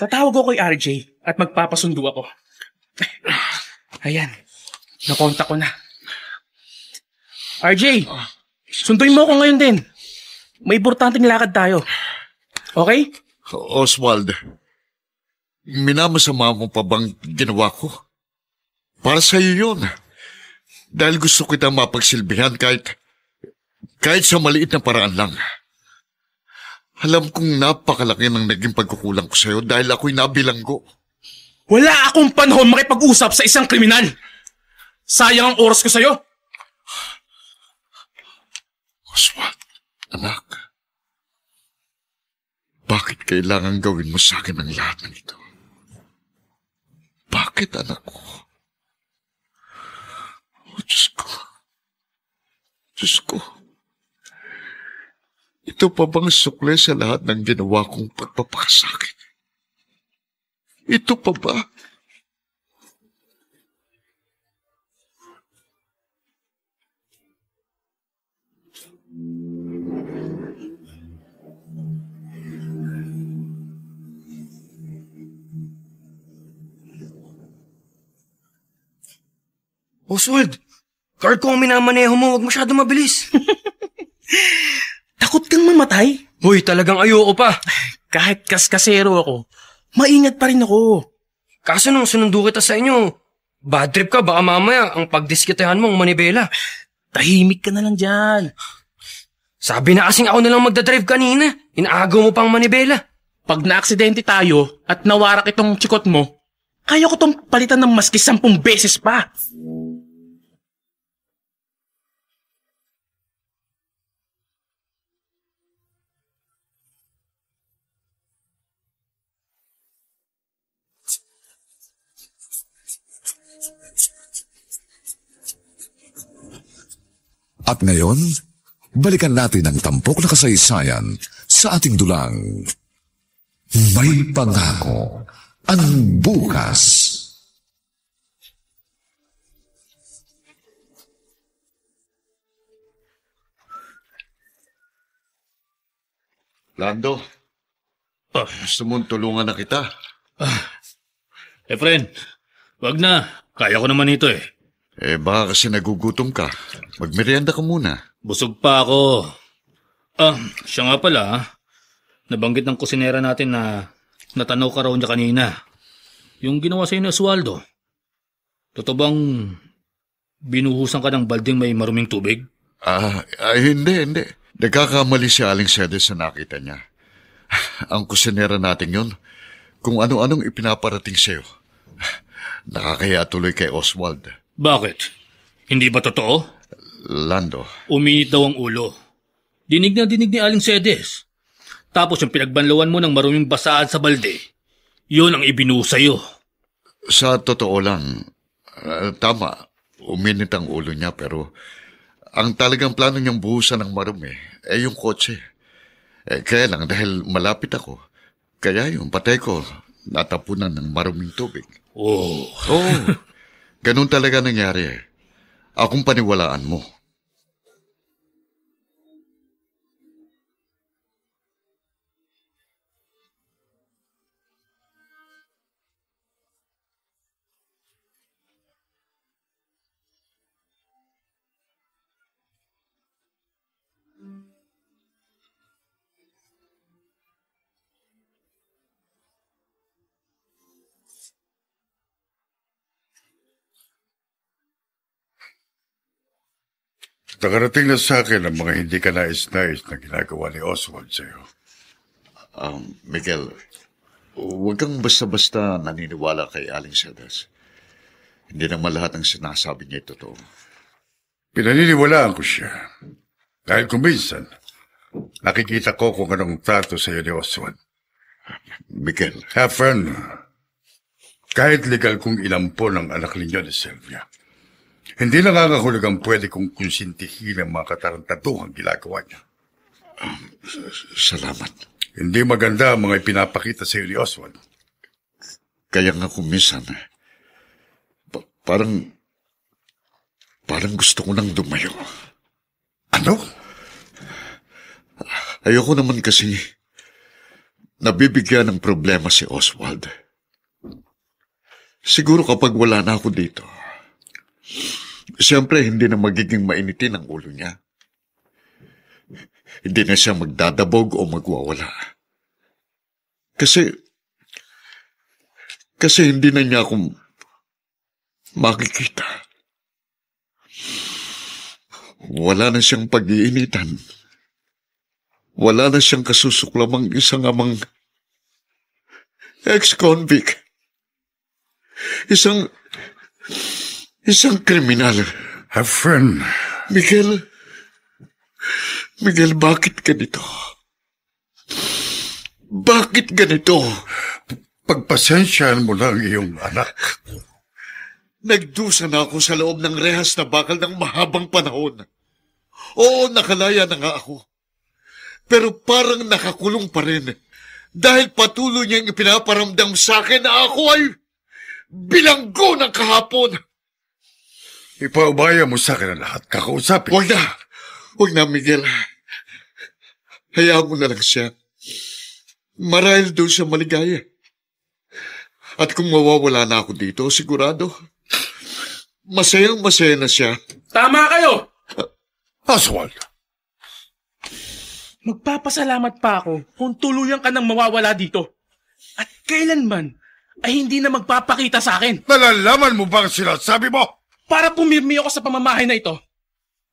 Tatawag ako kay RJ at magpapasundo ako. Ayan, nakontak ko na. RJ, sunduin mo ako ngayon din. May importanteng lakad tayo. Okay? Oswald, minamasama mo pa bang ginawa ko? Para sa'yo yun. Dahil gusto kita mapagsilbihan kahit sa maliit na paraan lang. Alam kong napakalaki ng naging pagkukulang ko sa'yo dahil ako'y nabilanggo. Wala akong panahon makipag-usap sa isang kriminal. Sayang ang oras ko sa'yo. Oswald, anak. Bakit kailangan gawin mo sa akin ang lahat ng ito? Bakit, anak ko? Diyos ko. Diyos ko. Ito pa bang sukle sa lahat ng ginawa kong pagpapakasakit? Ito pa ba? Oswald, car ko ang minamaneho mo. Huwag masyado mabilis. Takot kang mamatay? Hoy, talagang ayoko pa. Kahit kaskasero ako, maingat pa rin ako. Kaso nung sunundo kita sa inyo, bad trip ka. Baka mamaya ang pagdiskitahan mo ang manibela. Tahimik ka na lang dyan. Sabi na kasing ako nalang magdadrive kanina. Inaagaw mo pang manibela. Pag naaksidente tayo at nawarak itong tsikot mo, kaya ko tong palitan ng maski 10 beses pa. At ngayon, balikan natin ang tampok na kasaysayan sa ating dulang. May Pangako ang Bukas. Lando, gusto mong tulungan na kita? Friend, wag na. Kaya ko naman ito eh. Baka kasi nagugutom ka. Magmerienda ka muna. Busog pa ako. Siya nga pala, nabanggit ng kusinera natin na natanaw ka raw niya kanina. Yung ginawa sa'yo ni Oswaldo. Totoo bang binuhusan ka ng balding may maruming tubig? Hindi. Nagkakamali si Aling Sedes sa nakita niya. Ang kusinera natin yun, kung ano-anong ipinaparating sa'yo. Nakakaya tuloy kay Oswald. Bakit? Hindi ba totoo? Lando. Uminit daw ang ulo. Dinig na dinig ni Aling Sedes. Tapos yung pinagbanlawan mo ng maruming basaan sa balde, yun ang ibinuhos sa'yo. Sa totoo lang, tama, uminit ang ulo niya pero ang talagang plano niyang buhusan ng marumi ay yung kotse. Kaya lang dahil malapit ako, kaya yung patay ko natapunan ng maruming tubig. Oh. Ganun talaga nangyari. Akong paniwalaan mo. Nakarating na sa akin ang mga hindi ka nais-nais na ginagawa ni Oswald sa'yo. Miguel, huwag kang basta-basta naniniwala kay Aling Sedes. Hindi naman lahat ng sinasabi niya totoo. Pinaniniwalaan ko siya. Dahil kung minsan, nakikita ko kung anong trato sa'yo ni Oswald. Miguel. Friend, kahit legal kong inampon ang anak ninyo ni Sylvia, hindi nangangahulugang pwede kong konsintihin ang mga katarantaduhang ginagawa niya. Salamat. Hindi maganda ang mga ipinapakita sa iyo ni Oswald. Kaya nga kung minsan, parang gusto ko nang dumayo. Ano? Ayoko naman kasi nabibigyan ng problema si Oswald. Siguro kapag wala na ako dito, siyempre, hindi na magiging mainitin ang ulo niya. Hindi na siya magdadabog o magwawala. Kasi hindi na niya akong makikita. Wala na siyang pag-iinitan. Wala na siyang kasusuklamang isang amang ex-convict. Isang kriminal. Friend. Miguel, bakit ganito? Bakit ganito? Pagpasensyahan mo lang iyong anak. Nagdusa na ako sa loob ng rehas na bakal ng mahabang panahon. Oo, nakalaya na nga ako. Pero parang nakakulong pa rin dahil patuloy niyang ipinaparamdam sa akin na ako ay bilanggo ng kahapon. Ipaubaya mo sa akin ang lahat. Kakausapin. Huwag na. Huwag na, Miguel. Hayaan mo na lang siya. Marahil doon siya maligaya. At kung mawawala na ako dito, sigurado, masayang-masaya na siya. Tama kayo! Oswald! Magpapasalamat pa ako kung tuluyan ka nang mawawala dito. At kailanman ay hindi na magpapakita sa akin. Nalalaman mo ba ang sinasabi mo? Para pumirmi ako sa pamamahay na ito,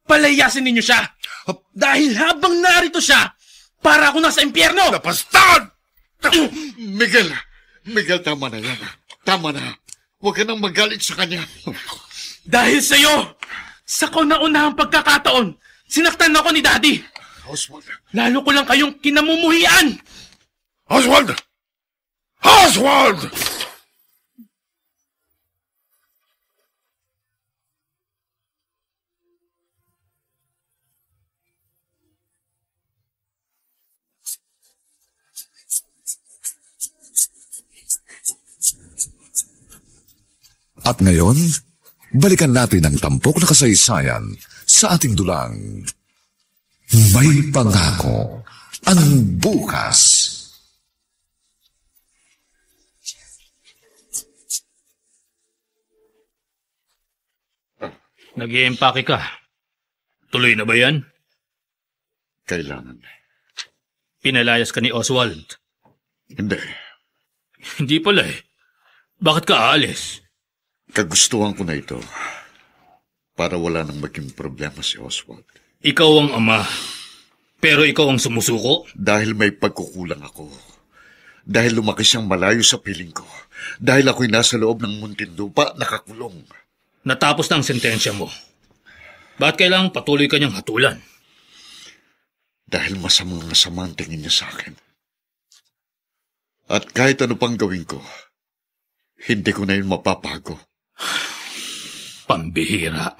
palayasin ninyo siya. Dahil habang narito siya, para ako nasa impyerno! Napastan! Miguel, tama na yan. Tama na. Huwag ka nang magalit sa kanya. Dahil sa'yo, sa kauna-unahang pagkakataon, sinaktan ako ni Daddy. Oswald. Lalo ko lang kayong kinamumuhian. Oswald! Oswald! At ngayon, balikan natin ang tampok na kasaysayan sa ating dulang. May Pangako ang Bukas. Nag-i-empake ka. Tuloy na ba yan? Kailangan. Pinalayas ka ni Oswald. Hindi. Hindi pala eh. Bakit ka aalis? Kagustuhan ko na ito para wala nang maging problema si Oswald. Ikaw ang ama, pero ikaw ang sumusuko? Dahil may pagkukulang ako. Dahil lumaki siyang malayo sa piling ko. Dahil ako'y nasa loob ng Muntinlupa, nakakulong. Natapos na ang sentensya mo. Bakit kailangang patuloy ka niyang hatulan? Dahil masamang-masama ang tingin niya sa akin. At kahit ano pang gawin ko, hindi ko na yun mapapago. Pambihira.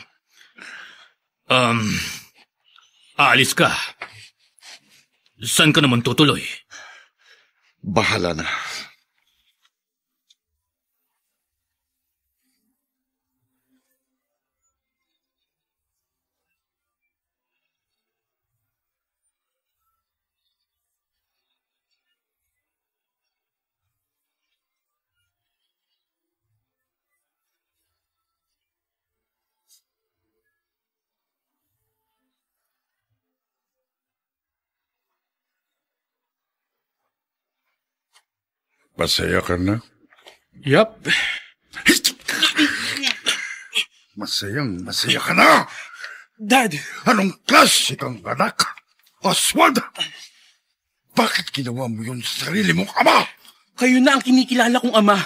Aalis ka. Saan ka naman tutuloy? Bahala na. Masaya ka na? Yup. Masaya ka na! Dad! Anong klase kang anak? Oswald! Bakit ginawa mo yun sa sarili mong ama? Kayo na ang kinikilala kong ama.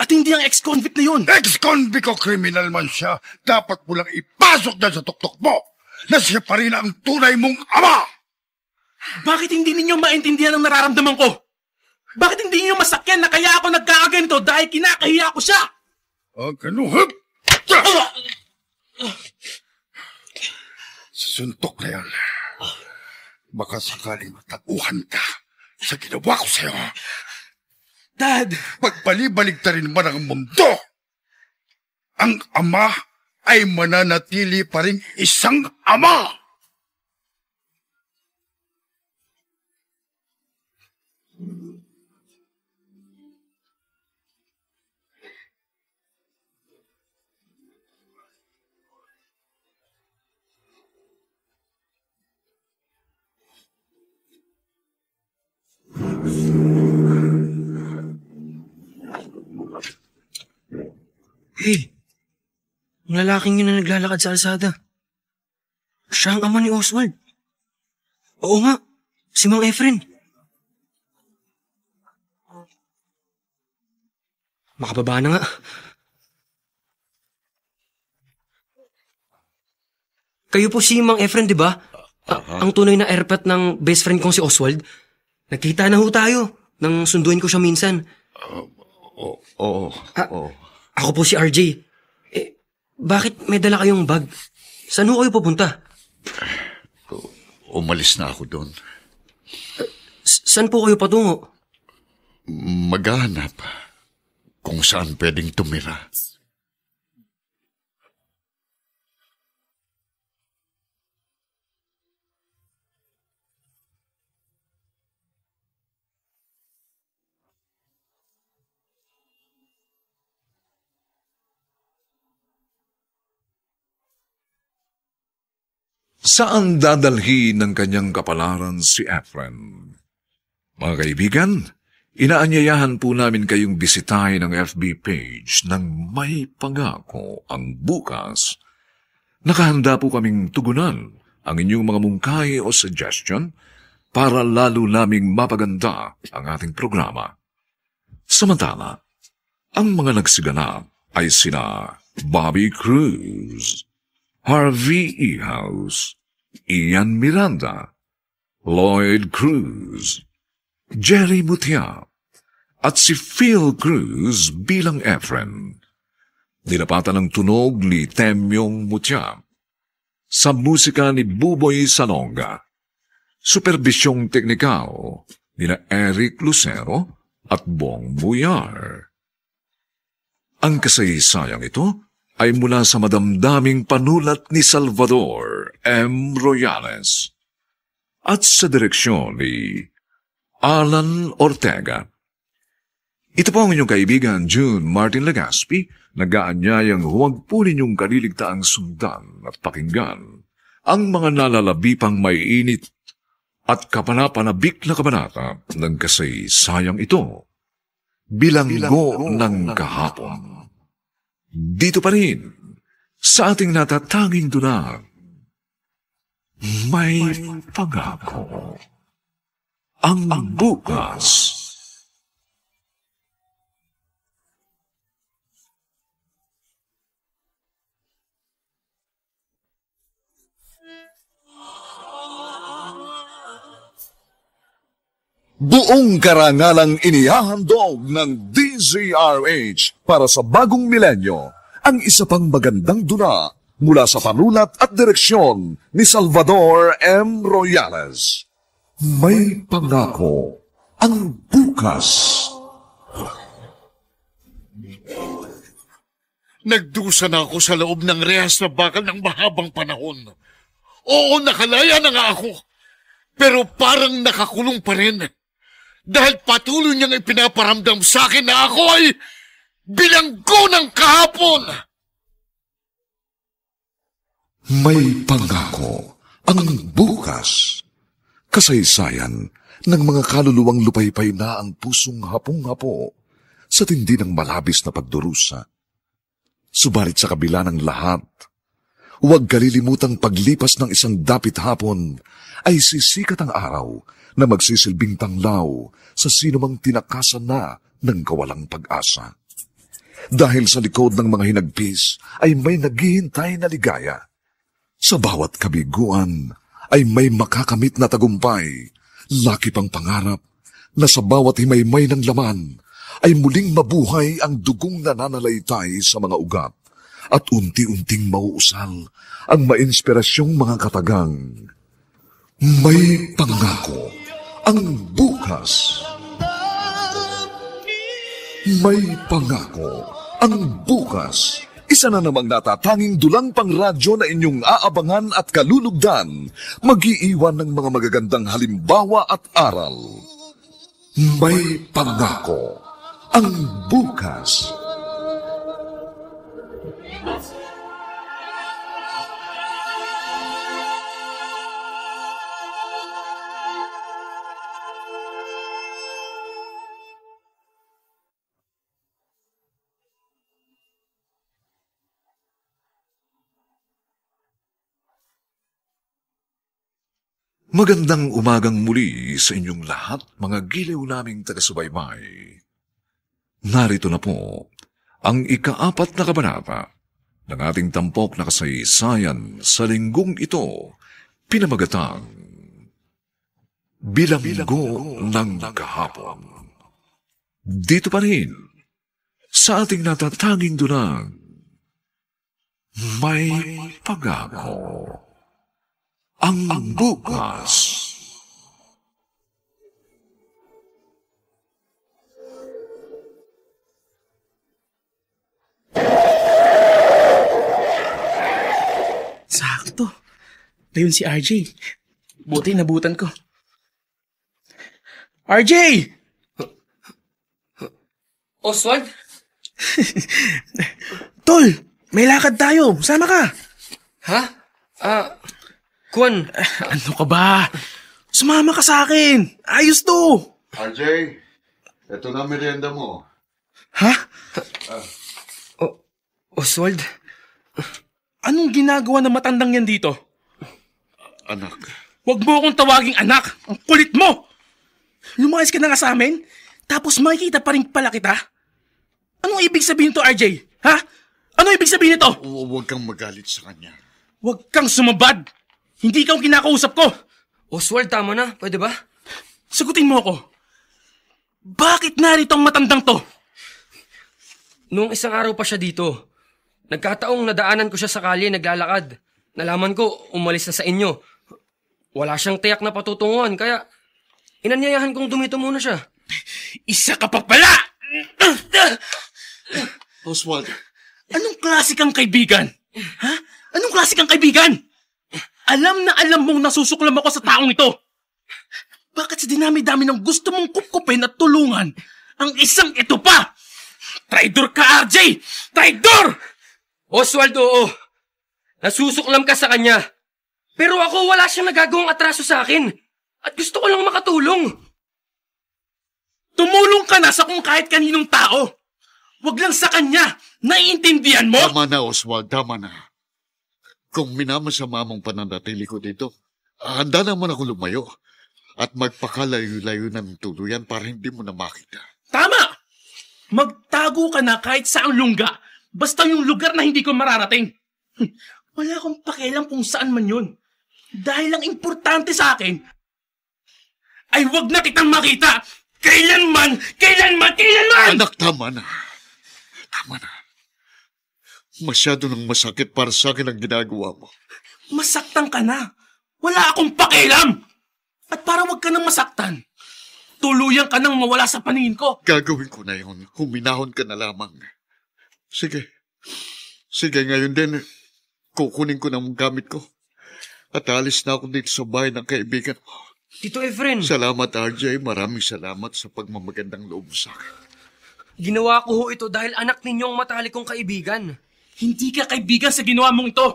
At hindi ang ex-convict na yun. Ex-convict o criminal man siya, dapat mo lang ipasok na sa tuktok mo na siya pa rin ang tunay mong ama! Bakit hindi ninyo maintindihan ang nararamdaman ko? Bakit hindi ninyo masakyan na kaya ako nagkakaganito dahil kinakahiya ko siya? Ganun. Sa suntok na yan, baka sakaling mataguhan ka sa ginawa ko sa'yo. Dad! Pagbalibalik-tarin man ang mundo, ang ama ay mananatili pa rin isang ama. Hey, ang lalaking yun na naglalakad sa alsada. Siya ang ama ni Oswald. Oo nga, si Mang Efren. Makababa na nga. Kayo po si Mang Efren, di ba? Ang tunay na airpat ng best friend kong si Oswald. Nagkita na ho tayo nang sunduin ko siya minsan. Oo. Ako po si RJ. Bakit may dala kayong bag? Saan ho kayo pupunta? Umalis na ako doon. Saan po kayo patungo? Maghanap kung saan pwedeng tumira. Saan dadalhin ng kanyang kapalaran si Efren? Mga kaibigan, inaanyayahan po namin kayong bisitahin ang FB page ng May Pangako ang Bukas. Nakahanda po kaming tugunan ang inyong mga mungkahi o suggestion para lalo naming mapaganda ang ating programa. Samantala, ang mga nagsiganap ay sina Bobby Cruz, Harvey E. House, Ian Miranda, Lloyd Cruz, Jerry Mutia, at si Phil Cruz bilang Efren. Nilapatan ng tunog ni Temyong Mutia. Sa musika ni Buboy Salonga. Superbisyong teknikal nila Eric Lucero at Bong Buyar. Ang kasaysayang ito ay mula sa madamdaming panulat ni Salvador M. Royales at sa direksyon ni Alan Ortega. Ito po ang inyong kaibigan June Martin Legaspi, nag-aanyayang huwag po ninyong kaliligtaang sundan at pakinggan ang mga nalalabipang may init at kapanapanabik na kabanata ng kasaysayang ito. Bilanggo ng kahapon. Dito pa rin, sa ating natatanging dunang, May Pangako ang Bukas. Buong karangalang inihahandog ng DZRH para sa bagong milenyo ang isa pang magandang dula mula sa panulat at direksyon ni Salvador M. Royales. May Pangako ang Bukas. Nagdusa na ako sa loob ng rehas na bakal ng mahabang panahon. Oo, nakalaya na nga ako. Pero parang nakakulong pa rin. Dahil patuloy niyang ipinaparamdam sa akin na ako ay bilanggo ng kahapon. May Pangako ang Bukas. Kasaysayan ng mga kaluluwang lupaypay na ang pusong hapong-hapo sa tindi ng malabis na pagdurusa. Subalit sa kabila ng lahat, huwag kalilimutang paglipas ng isang dapit hapon ay sisikat ang araw na magsisilbing tanglaw sa sinumang tinakasan na ng kawalang pag-asa. Dahil sa likod ng mga hinagpis ay may naghihintay na ligaya. Sa bawat kabiguan ay may makakamit na tagumpay, laki pang pangarap na sa bawat himaymay ng laman ay muling mabuhay ang dugong nananalaytay sa mga ugat at unti-unting mauusal ang mainspirasyong mga katagang. May Pangako ang Bukas. May Pangako ang Bukas. Isa na namang natatanging dulang pangradyo na inyong aabangan at kalulugdan, mag-iiwan ng mga magagandang halimbawa at aral. May Pangako ang Bukas. Magandang umagang muli sa inyong lahat, mga giliw naming taga-subaybay. Narito na po ang ika-4 na kabanata ng ating tampok na kasaysayan sa linggong ito, pinamagatang Bilanggo ng Kahapon. Dito pa rin sa ating natatanging dunang May pangako ang bukas. Sakto. Ayun si RJ. Buti nabutan ko. RJ! Oswald? Tol, may lakad tayo. Sama ka. Ha? Kwan. Ano ka ba? Sumama ka sa akin. Ayos to. RJ, ito na merienda mo. Ha? Oswald? Anong ginagawa ng matandang yan dito? Anak, Huwag mo akong tawaging anak. Ang kulit mo. Lumayas ka na nga sa amin, tapos makikita pa rin pala kita. Anong ibig sabihin to, RJ? Ha? Ano ibig sabihin nito? huwag kang magalit sa kanya. Huwag kang sumabad. Hindi ka ang kinakausap ko. Oswald, tama na. Pwede ba? Sagutin mo ako. Bakit narito ang matandang to? Noong isang araw pa siya dito, nagkataong nadaanan ko siya sa kalye naglalakad. Nalaman ko, umalis na sa inyo. Wala siyang tiyak na patutunguhan, kaya inanyayahan kong dumito muna siya. Isa ka pa pala! Oswald, Anong klase kang kaibigan? Ha? Anong klase kang kaibigan? Alam na alam mong nasusuklam ako sa taong ito. Bakit sa dinami-dami ng gusto mong kupkupin at tulungan, ang isang ito pa? Traidor ka, RJ! Traidor! Oswald, oo. Nasusuklam ka sa kanya. Pero ako wala siyang nagagawang atraso sa akin. At gusto ko lang makatulong. Tumulong ka na sa kung kahit kaninong tao. Huwag lang sa kanya. Naiintindihan mo? tama na Oswald, tama na. Kung minamasama mong pananatili ko dito, handa naman ako lumayo at magpakalayo-layo ng tuluyan para hindi mo na makita. Tama! Magtago ka na kahit saang lungga. Basta yung lugar na hindi ko mararating. Wala akong pakialam kung saan man yun. Dahil ang importante sa akin ay wag na kitang makita. Kailanman! Kailanman! Kailanman! Anak, tama na. Tama na. Masyado nang masakit para sa akin ang ginagawa mo. Masaktan ka na. Wala akong pakialam. At para wag ka nang masaktan, tuluyan ka nang mawala sa paningin ko. Gagawin ko na yun. Huminahon ka na lamang. Sige. Sige, ngayon din. Kukunin ko ng gamit ko. At alis na ako dito sa bahay ng kaibigan ko. Tito Efren, Salamat, RJ. Maraming salamat sa pagmamagandang loob mo sa akin. ginawa ko ho ito dahil anak ninyong matalik kong kaibigan. Hindi ka kaibigan sa ginawa mong ito.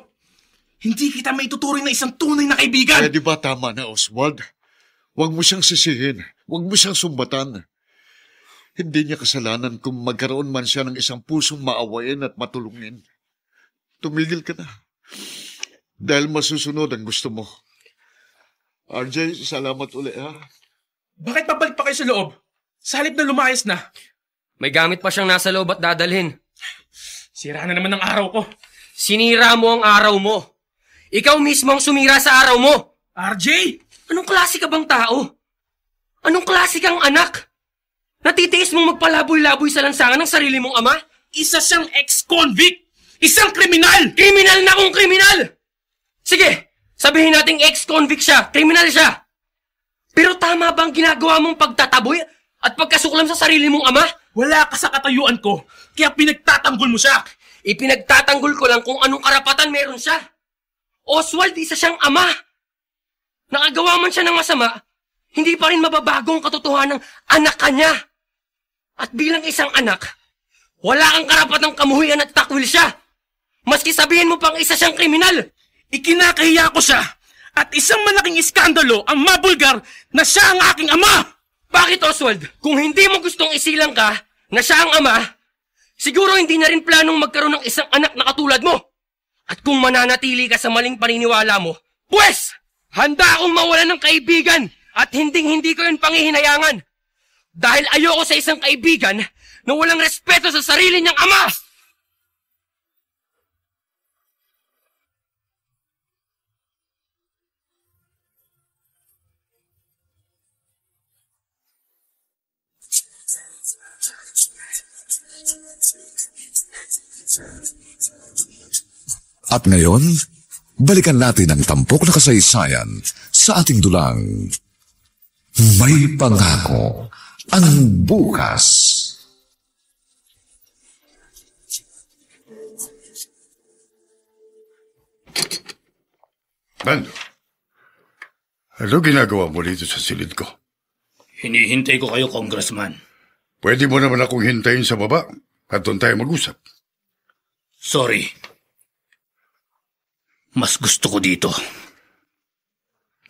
Hindi kita maituturing na isang tunay na kaibigan. Di ba tama na, Oswald? Huwag mo siyang sisihin. Huwag mo siyang sumbatan. Hindi niya kasalanan kung magkaroon man siya ng isang pusong maawain at matulungin. Tumigil ka na. Dahil masusunod ang gusto mo. RJ, salamat uli, ha? Bakit pabalik pa kayo sa loob? Sa halip na lumayas na. May gamit pa siyang nasa loob at dadalhin. Sira na naman ang araw ko. Sinira mo ang araw mo. Ikaw mismo ang sumira sa araw mo. RJ! Anong klase ka bang tao? Anong klase kang anak? Natitiis mong magpalaboy-laboy sa lansangan ng sarili mong ama? Isa siyang ex-convict! Isang kriminal! Kriminal na kung kriminal! Sige, sabihin nating ex-convict siya, kriminal siya. Pero tama bang ginagawa mong pagtataboy at pagkasuklam sa sarili mong ama? Wala ka sa katayuan ko, kaya pinagtatanggol mo siya. Ipinagtatanggol ko lang kung anong karapatan meron siya. Oswald, isa siyang ama. Nakagawa man siya ng masama, hindi pa rin mababago ang katotohanan ng anak kanya. At bilang isang anak, wala kang karapatang kamuhian at takwil siya. Maski sabihin mo pang isa siyang kriminal. Ikinakahiya ko siya at isang malaking iskandalo ang mabulgar na siya ang aking ama. Bakit, Oswald? Kung hindi mo gustong isilang ka na siya ang ama, siguro hindi na rin planong magkaroon ng isang anak na katulad mo. At kung mananatili ka sa maling paniniwala mo, pues, handa akong mawalan ng kaibigan at hindi ko yun pangihinayangan. Dahil ayoko sa isang kaibigan na walang respeto sa sarili niyang ama! At ngayon, balikan natin ang tampok na kasaysayan sa ating dulang May Pangako ang Bukas. Bando, ano ginagawa mo dito sa silid ko? Hinihintay ko kayo, Congressman. Pwede mo naman akong hintayin sa baba at doon tayo mag-usap. Sorry. Mas gusto ko dito.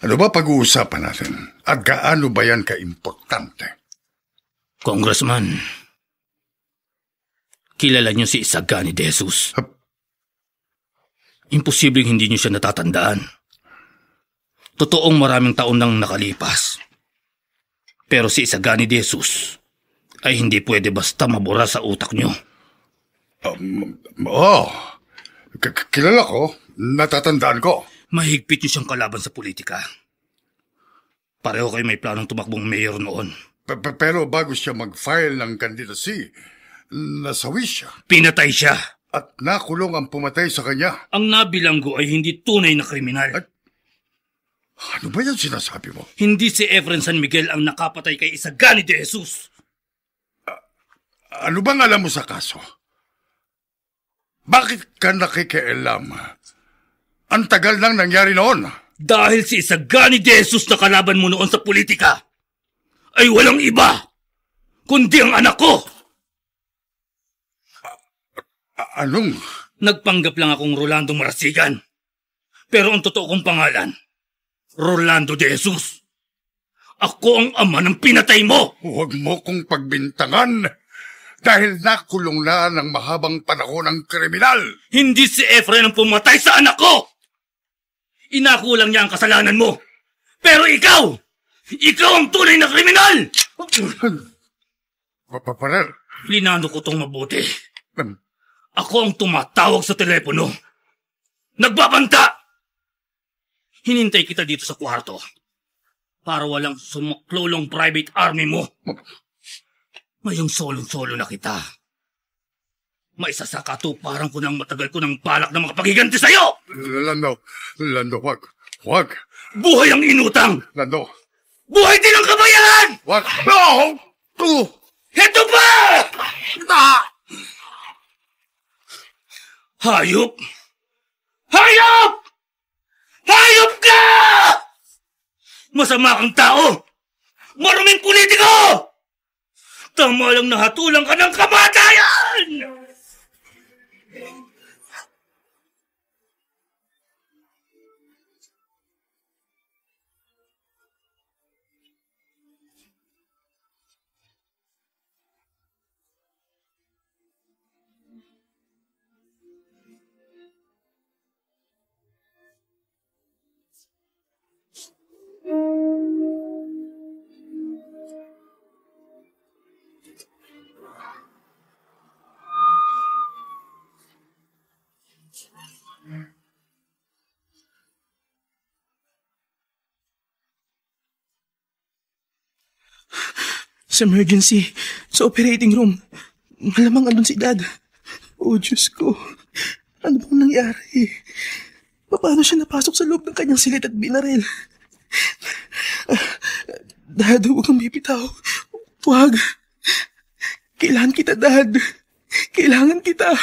Ano ba pag-uusapan natin? At gaano ba yan ka-importante? Congressman, kilala niyo si Isagani de Jesus. Imposibleng hindi niyo siya natatandaan. Totoong maraming taon nang nakalipas. Pero si Isagani de Jesus ay hindi pwede basta mabura sa utak niyo. Kilala ko. Natatandaan ko. Mahigpit niyo siyang kalaban sa politika. Pareho kayo may planong tumakbong mayor noon. Pero bago siya mag-file ng candidacy, nasawi siya. Pinatay siya. At nakulong ang pumatay sa kanya. Ang nabilanggo ay hindi tunay na kriminal. Ano ba yan sinasabi mo? Hindi si Efren San Miguel ang nakapatay kay Isagani de Jesus. Ano bang alam mo sa kaso? Bakit ka nakikialam? Ang tagal nang nangyari noon. Dahil si Isagani de Jesus na kalaban mo noon sa politika ay walang iba kundi ang anak ko. Anong? Nagpanggap lang akong Rolando Marasigan. Pero ang totoo kong pangalan, Rolando de Jesus. Ako ang ama ng pinatay mo. Huwag mo kong pagbintangan dahil nakulong na ng mahabang panahon ng kriminal. Hindi si Efren ang pumatay sa anak ko. Inakulang niya ang kasalanan mo. Pero ikaw ang tunay na kriminal. Paparal. Linano ko tong mabuti. Ako ang tumatawag sa telepono. Nagbabanta! Hinintay kita dito sa kwarto para walang sumaklolong private army mo. Mayong solong-solo na kita. Maisasakatuparan ko ng matagal ko ng balak na makapagiganti sa'yo! Lando, wag. Buhay ang inutang! Lando. Buhay din ang kabayan! Wag. No! Heto pa! Hayop! Hayop! Hayop ka! Masama kang tao! Maruming politiko! Tama lang nahatulang ka ng kamatayan! Sa emergency, sa operating room. Malamang andun si Dad. Oh, Diyos ko. Ano bang nangyari? Paano siya napasok sa loob ng kanyang silid at binaril? Dad, huwag kang bibitaw. Huwag. Kailangan kita, Dad. Kailangan kita.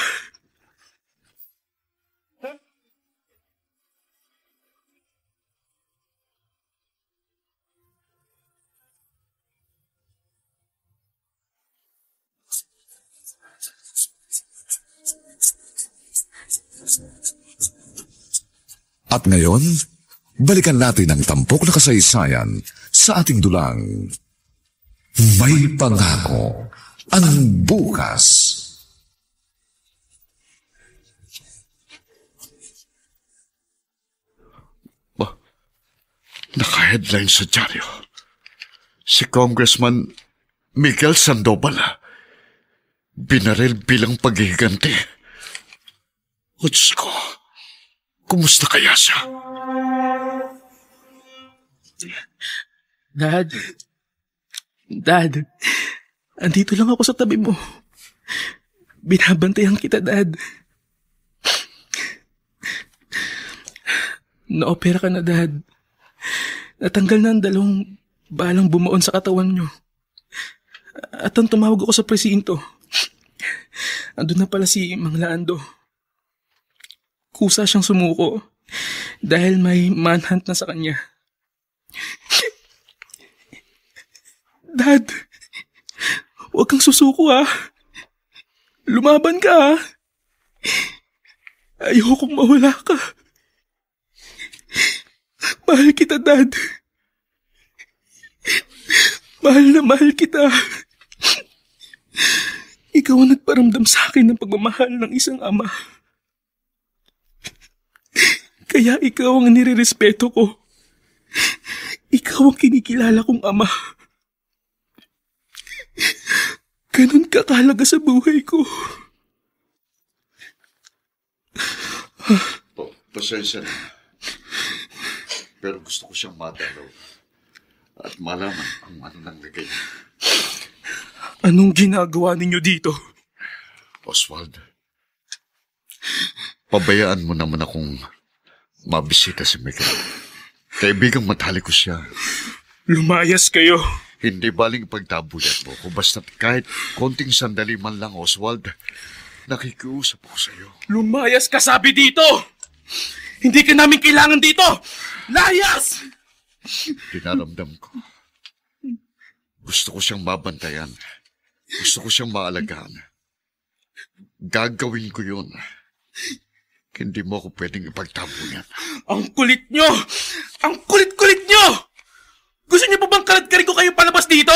At ngayon, balikan natin ang tampok na kasaysayan sa ating dulang May Pangako ang Bukas. Naka-headline sa dyaryo. Si Congressman Miguel Sandoval binaril bilang paghihiganti. O Diyos ko, kumusta kaya siya? Dad, andito lang ako sa tabi mo. Binabantayan kita, Dad. Na-opera ka na, Dad. Natanggal na ang 2 balang bumaon sa katawan nyo. At ang tumawag ako sa presinto. Andun na pala si Mang Lando. Kusa siyang sumuko dahil may manhunt na sa kanya. Dad, huwag kang susuko Lumaban ka Ayokong mawala ka. Mahal kita, Dad. Mahal na mahal kita. Ikaw ang nagparamdam sa akin ng pagmamahal ng isang ama. Kaya ikaw ang nirerespeto ko. Ikaw ang kinikilala kong ama. Ganun ka kahalaga sa buhay ko. Pasensya na. Pero gusto ko siyang madalaw. At malaman kung ano nang lagay niya. Anong ginagawa ninyo dito? Oswald, pabayaan mo naman akong mabisita si Miguel. Kaibigang matalik ko siya. Lumayas kayo. Hindi baling pagtabuyan mo ko. Basta kahit konting sandali man lang, Oswald, nakikiusap ako sa iyo. Lumayas ka, sabi dito! Hindi ka namin kailangan dito! Layas! Dinaramdam ko. Gusto ko siyang mabantayan. Gusto ko siyang maalagaan. Gagawin ko yun. Hindi mo ako pwedeng ipagtabuyan. Ang kulit nyo! Ang kulit-kulit nyo! Gusto niyo pa bang kalad-karin ko kayo palabas dito?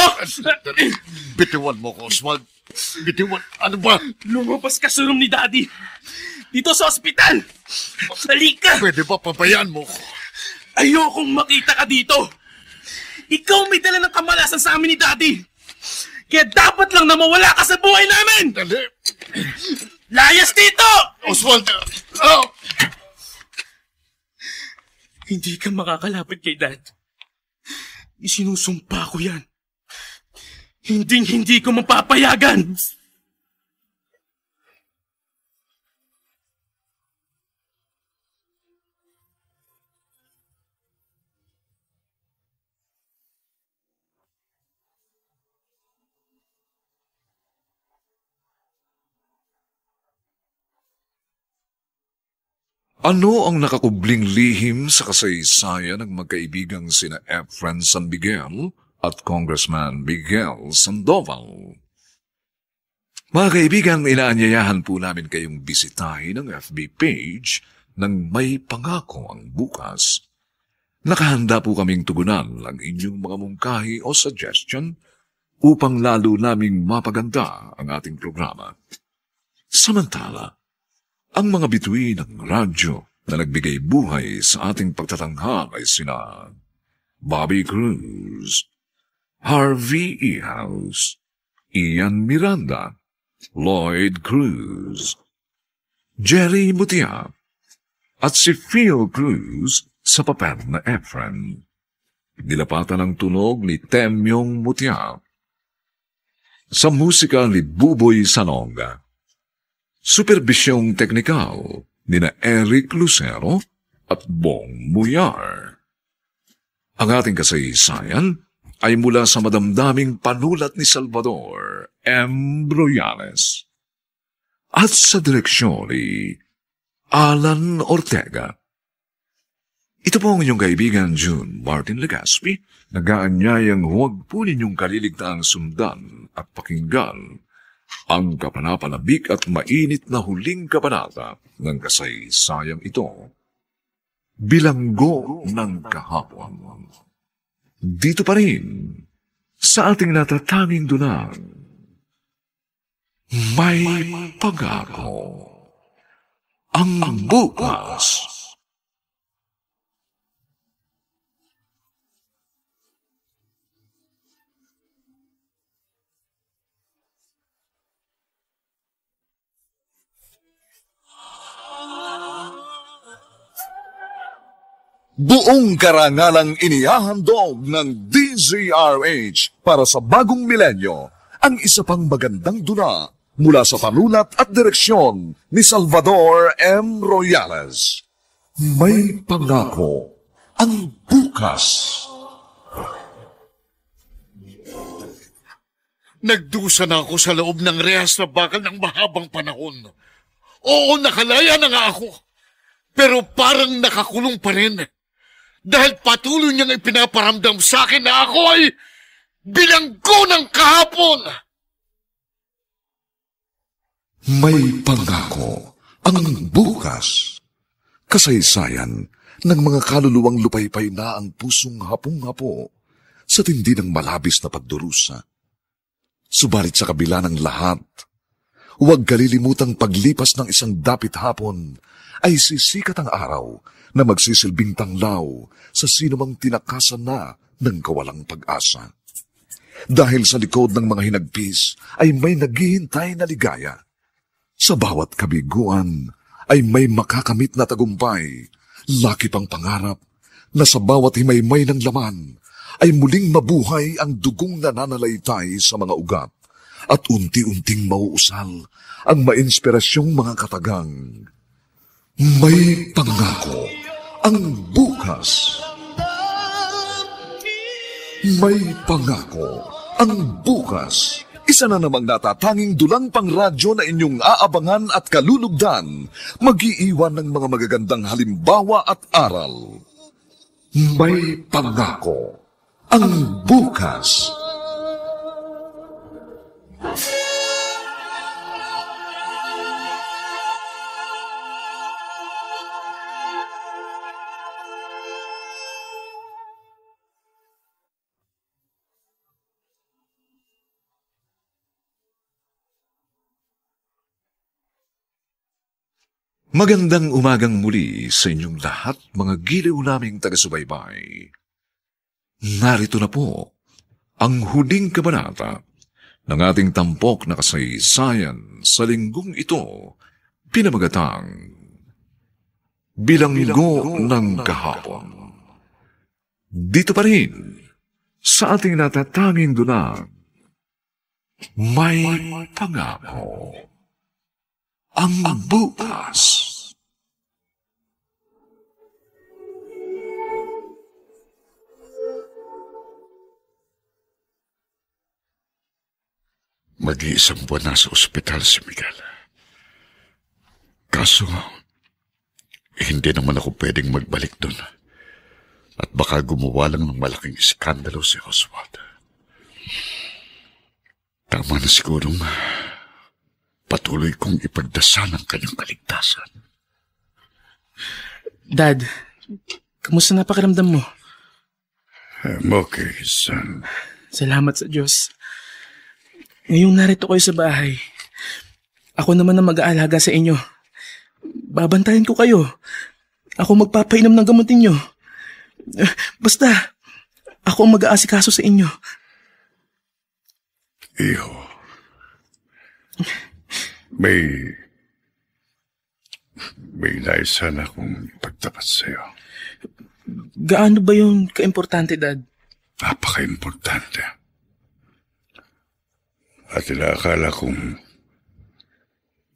Bitiwan mo ko, Oswald. Bitiwan. Ano ba? Lumabas ka sa room ni Daddy. Dito sa ospital. Dali ka. Pwede ba pabayaan mo ko? Ayokong makita ka dito. Ikaw may dala ng kamalasan sa amin ni Daddy. Kaya dapat lang na mawala ka sa buhay namin. Dali. Layas dito! Oswald! Oh! Hindi ka makakalapit kay Dad. Isinusumpa ko yan. Hindi ko mapapayagan. Ano ang nakakubling lihim sa kasaysayan ng magkaibigang sina Efren San Miguel at Congressman Miguel Sandoval? Mga kaibigan, inaanyayahan po namin kayong bisitahin ang FB page ng May Pangako ang Bukas. Nakahanda po kaming tugunan ang inyong mga mungkahi o suggestion upang lalo naming mapaganda ang ating programa. Samantala, ang mga bituin ng radyo na nagbigay buhay sa ating pagtatanghal ay sina Bobby Cruz, Harvey E. House, Ian Miranda, Lloyd Cruz, Jerry Mutia, at si Phil Cruz sa papel na Efren. Nilapatan ang tunog ni Temyong Mutia. Sa musika ni Buboy Sanonga. Superbisyong teknikal ni na Eric Lucero at Bong Muyar. Ang ating kasaysayan ay mula sa madamdaming panulat ni Salvador M. Broyales at sa direksyon ni Alan Ortega. Ito po ang inyong kaibigan June Martin Legaspi, nag-aanyayang huwag po ninyong kaliligtaang sundan at pakinggan ang kapanapanabik at mainit na huling kabanata ng kasaysayang ito. Bilanggo ng kahapon. Dito pa rin, sa ating natatanging dunang, May Pangako ang Bukas. Buong karangalang inihahandog ng DZRH para sa bagong milenyo ang isa pang magandang dula mula sa panulat at direksyon ni Salvador M. Royales. May pangako ang bukas. Nagdusa na ako sa loob ng rehas na bakal ng mahabang panahon. Oo, nakalaya na nga ako. Pero parang nakakulong pa rin. Dahil patuloy niyang ipinaparamdam sa akin na ako ay bilanggo ng kahapon. May pangako ang bukas. Kasaysayan ng mga kaluluwang lupaypay na ang pusong hapong-hapo sa tindi ng malabis na pagdurusa. Subalit sa kabila ng lahat, huwag kalilimutang paglipas ng isang dapit hapon ay sisikat ang araw na magsisilbing tanglaw sa sinumang tinakasan na ng kawalang pag-asa. Dahil sa likod ng mga hinagpis ay may naghihintay na ligaya. Sa bawat kabiguan ay may makakamit na tagumpay, laki pang pangarap na sa bawat himaymay ng laman ay muling mabuhay ang dugong nananalaytay sa mga ugat at unti-unting mauusal ang mainspirasyong mga katagang. May pangako ang bukas. May pangako ang bukas. Isa na namang natatanging dulang pang radyo na inyong aabangan at kalulugdan, mag-iiwan ng mga magagandang halimbawa at aral. May pangako ang bukas. Magandang umagang muli sa inyong lahat, mga giliw naming taga-subaybay. Narito na po ang huling kabanata ng ating tampok na kasaysayan sa linggong ito, pinamagatang Bilanggo ng Kahapon. Dito pa rin sa ating natatanging dunang May Pangako ang bukas. Mag-iisang buwan na sa ospital si Miguel. Kaso, hindi naman ako pwedeng magbalik doon. At baka gumawa lang ng malaking iskandalo si Oswald. Tama na sigurong patuloy kong ipagdasal ang kanyang kaligtasan. Dad, kamusta na pakiramdam mo? I'm okay, son. Salamat sa Diyos. Ngayong narito kayo sa bahay, ako naman na mag-aalaga sa inyo. Babantayan ko kayo. Ako magpapainom ng gamot ninyo. Basta, ako ang mag-aasikaso sa inyo. Iyo. May nais sana akong ipagtapat sa'yo. Gaano ba yun kaimportante, Dad? Napaka-importante. At inaakala kong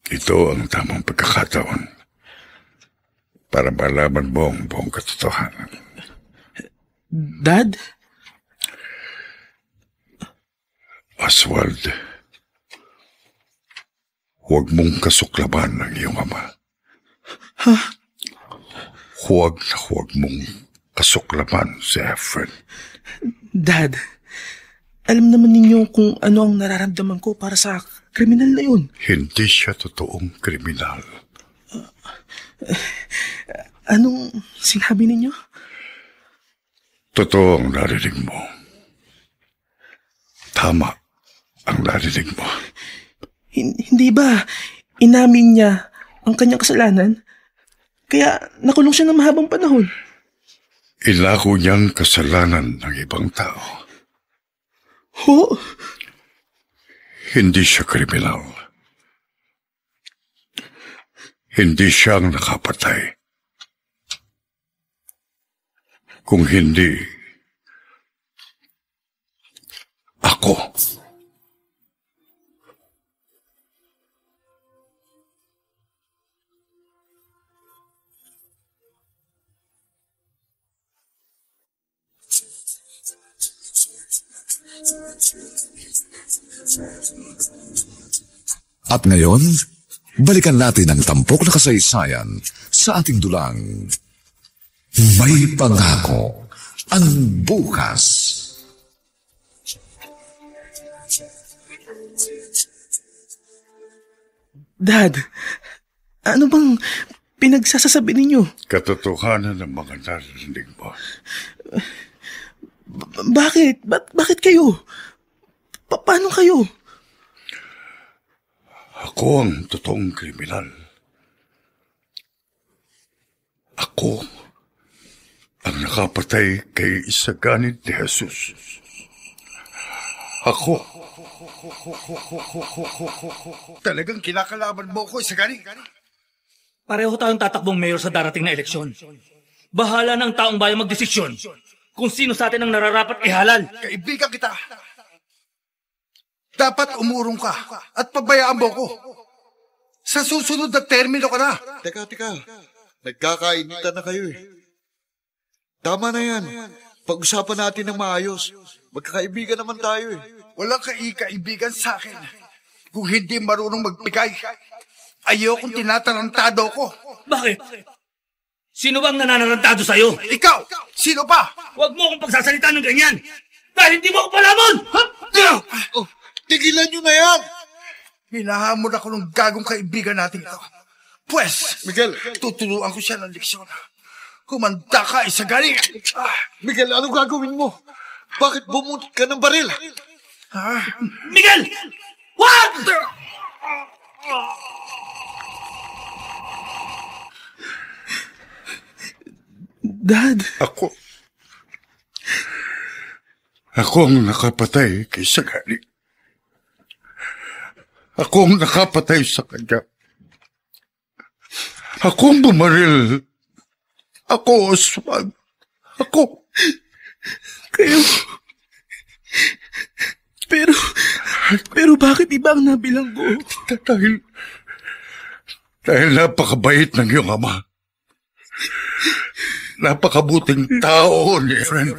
ito ang tamang pagkakataon para malaman mo ang buong katotohanan. Dad? Oswald, huwag mong kasuklaban ang iyong ama. Ha? Huwag na huwag mong kasuklaban si Efren. Dad, alam naman ninyo kung ano ang nararamdaman ko para sa kriminal na yun. Hindi siya totoong kriminal. Anong sinabi ninyo? Totoo ang narinig mo. Tama ang narinig mo. Hindi ba inamin niya ang kanyang kasalanan? Kaya nakulong siya ng mahabang panahon. Inako niyang kasalanan ng ibang tao. Ho? Hindi siya kriminal. Hindi siya ang nakapatay. Kung hindi, ako. At ngayon, balikan natin ang tampok na kasaysayan sa ating dulang. May pangako ang bukas. Dad, ano bang pinagsasasabi ninyo? Katotohanan ng mga narinig mo. Bakit? Bakit kayo? Paano kayo? Ako ang totoong kriminal. Ako ang nakapatay kay Isaganid ni Jesus. Ako. Talagang kinakalaban mo ko, Isaganid? Pareho tayong tatakbong mayor sa darating na eleksyon. Bahala ng taong bayan magdesisyon kung sino sa atin ang nararapat ihalal. Kaibigan kita. Dapat umurong ka at pabayaan mo ko. Sa susunod na termino ka na. Teka. Nagkakainitan na kayo eh. Tama na yan. Pag-usapan natin ng maayos. Magkakaibigan naman tayo eh. Walang kaibigan sa akin kung hindi marunong magbigay. Ayokong tinatarantado ko. Bakit? Sino bang nananarantado sa'yo? Ikaw! Sino pa? Huwag mo akong pagsasalita ng ganyan! Dahil hindi mo ako palamon! Oh, tigilan nyo na yan! Hinahamon ako ng gagong kaibigan natin ito. Pwes, Miguel! tutuluan ko siya ng leksyon. Kumanda ka, Isaganid! Miguel, ano gagawin mo? Bakit bumunot ka ng baril? Miguel! Wag! Dad, Ako ang nakapatay kay Isaganid. Ako ang nakapatay sa kanya. Ako ang bumaril. Ako, Oswald. Ako. kayo... Pero bakit iba ang nabilang ko? Dahil napakabait ng iyong ama. Napakabuting tao ni Efren.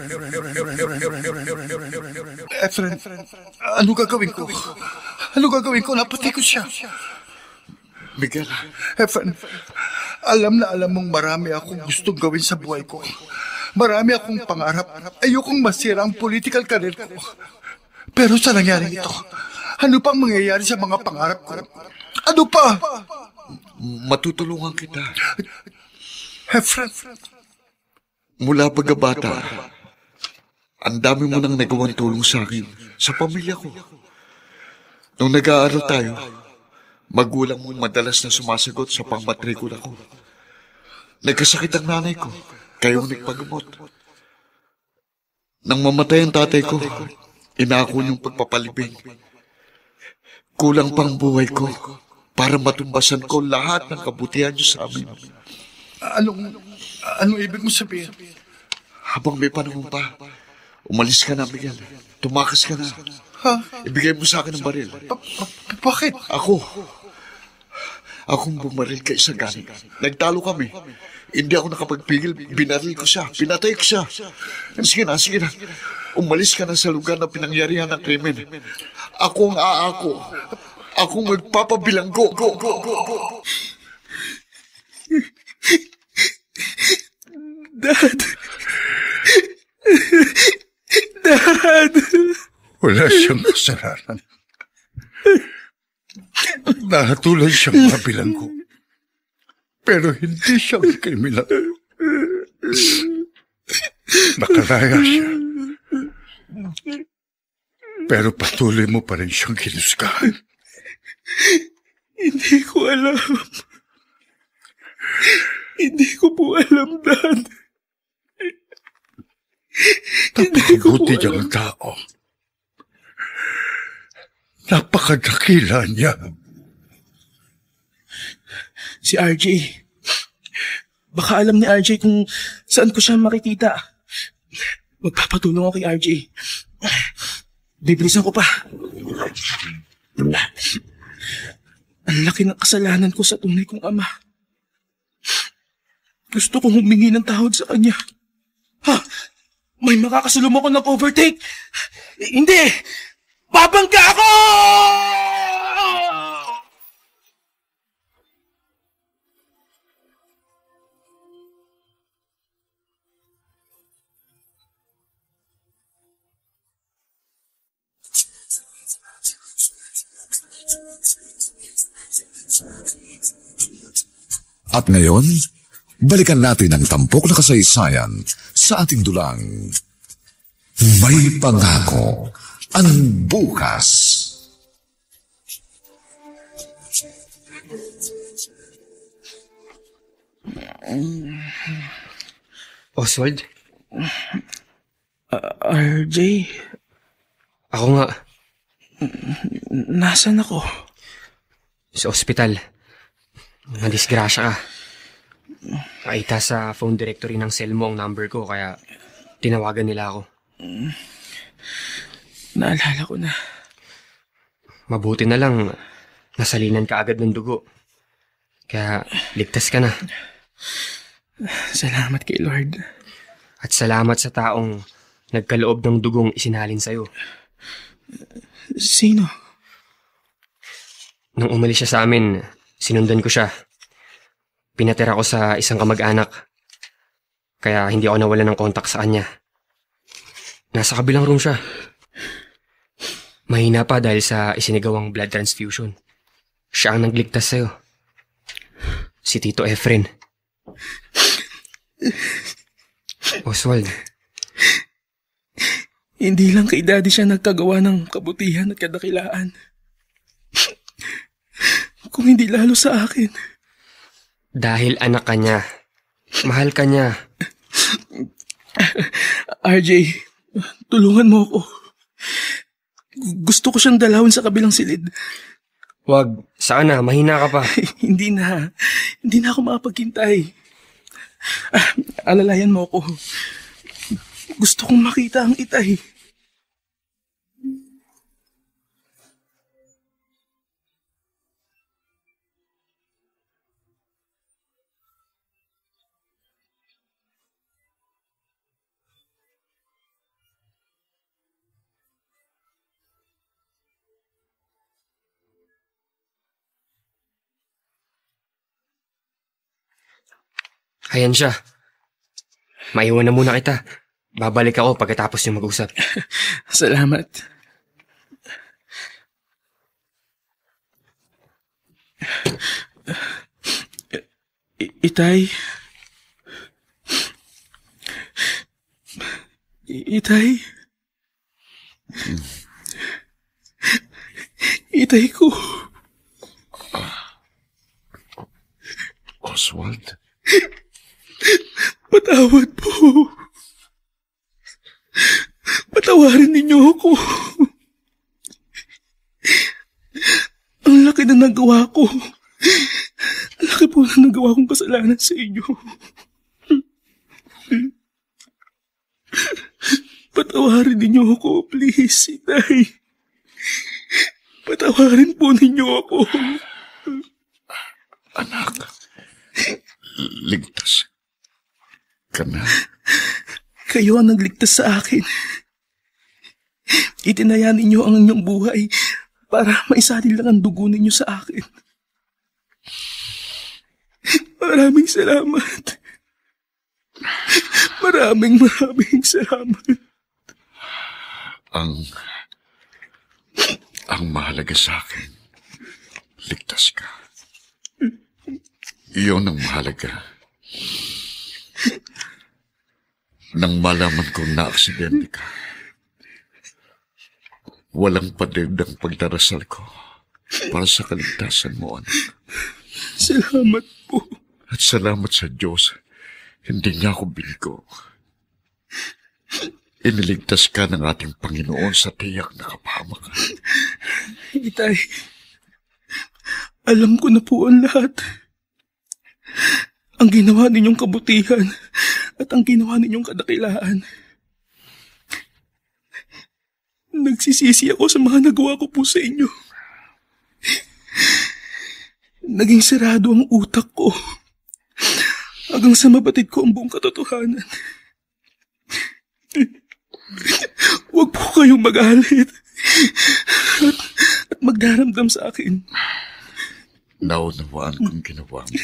Efren, ano gagawin ko? Ano gagawin ko? Napatay ko siya. Miguel, Efren, alam na alam mong marami akong gustong gawin sa buhay ko. Marami akong pangarap. Ayokong masira ang political career ko. Pero sa nangyari ito, ano pang mangyayari sa mga pangarap ko? Ano pa? matutulungan kita. Efren, Mula pagkabata, ang dami mo nang nagawang tulong sa akin, sa pamilya ko. Nung nag-aaral tayo, magulang mo madalas na sumasagot sa pangmatrikula ko. Nagkasakit ang nanay ko, kayo nagpagamot. Nang mamatay ang tatay ko, inako niyong pagpapalibing. Kulang pang buhay ko para matumbasan ko lahat ng kabutihan niyo sa amin. Anong ibig mo sabihin? Habang may panahon pa, umalis ka na, Miguel. Tumakas ka na. Ha? Ibigay mo sa akin ang baril. Bakit? Akong bumaril kay Isaganid. Nagtalo kami. Hindi ako nakapagpigil. Binaril ko siya. Pinatay ko siya. Sige na. Umalis ka na sa lugar na pinangyarihan ng krimen. Ako ang aako. Akong magpapabilanggo. Dad! Wala siyang kasalanan. Nahatulan siyang mabilanggo. Pero hindi siyang kriminal. Nakalaya siya. Pero patuloy mo pa rin siyang kinusgahan. Hindi ko alam. Hindi ko po alam, Dad. Napakabuti niyang tao. Napakadakila niya. Si RJ. Baka alam ni RJ kung saan ko siya makikita. Magpapatulong ako kay RJ. Bibilisan ko pa. Ang laki ng kasalanan ko sa tunay kong ama. Gusto kong humingi ng tawad sa kanya. Ha? May makakasulong ako ng overtake. Hindi! Babangga ako! At ngayon, balikan natin ang tampok na kasaysayan sa ating dulang. May Pangako ang Bukas. Oswald? RJ, Ako nga, nasan ako? sa ospital. Nadisgrasya ka. Nakita sa phone directory ng cell mo ang number ko, kaya tinawagan nila ako. Naalala ko na. Mabuti na lang, nasalinan ka agad ng dugo. Kaya ligtas ka na. Salamat kay Lord. At salamat sa taong nagkaloob ng dugong isinalin sa'yo. Sino? Nung umalis siya sa amin, sinundan ko siya. Pinatira ko sa isang kamag-anak. Kaya hindi ako nawalan ng kontak sa kanya. Nasa kabilang room siya. Mahina pa dahil sa isinigawang blood transfusion. Siya ang nagligtas sa'yo. Si Tito Efren. Oswald. Hindi lang kay Daddy siya nagkagawa ng kabutihan at kadakilaan. Kung hindi lalo sa akin. Dahil anak ka niya. Mahal ka niya. RJ, tulungan mo ako. Gusto ko siyang dalawin sa kabilang silid. Wag, saan na? Mahina ka pa. Hindi na ako makapagkintay. Alalayan mo ako. Gusto kong makita ang itay. Ayan siya. Maiwan na muna kita. Babalik ako pagkatapos yung mag-usap. Salamat. Itay? Itay? Itay ko. Oswald? Patawad po. Patawarin ninyo ako. Ang laki na nagawa ko. Ang laki po na nagawa kong kasalanan sa inyo. Patawarin ninyo ako, please, Itay. Patawarin po ninyo ako. Anak, ligtas ka na. Kayo ang nagligtas sa akin. Itinaya ninyo ang inyong buhay para maisalin lang ang dugo ninyo sa akin. Maraming salamat. Maraming salamat. Ang mahalaga sa akin, ligtas ka. Iyon ang mahalaga. Nang malaman kong na-aksidente ka, walang padig ang pagdarasal ko para sa kaligtasan mo, anak. Salamat po. At salamat sa Diyos, hindi niya ako binigo. Iniligtas ka ng ating Panginoon sa tiyak na kapahamakan. Itay, alam ko na po ang lahat. Ang ginawa ninyong kabutihan at ang ginawa ninyong kadakilaan. Nagsisisi ako sa mga nagawa ko po sa inyo. Naging sarado ang utak ko hanggang sa mabatid ko ang buong katotohanan. Huwag po kayong magalit. at magdaramdam sa akin. Naunawaan kong ginawa mo.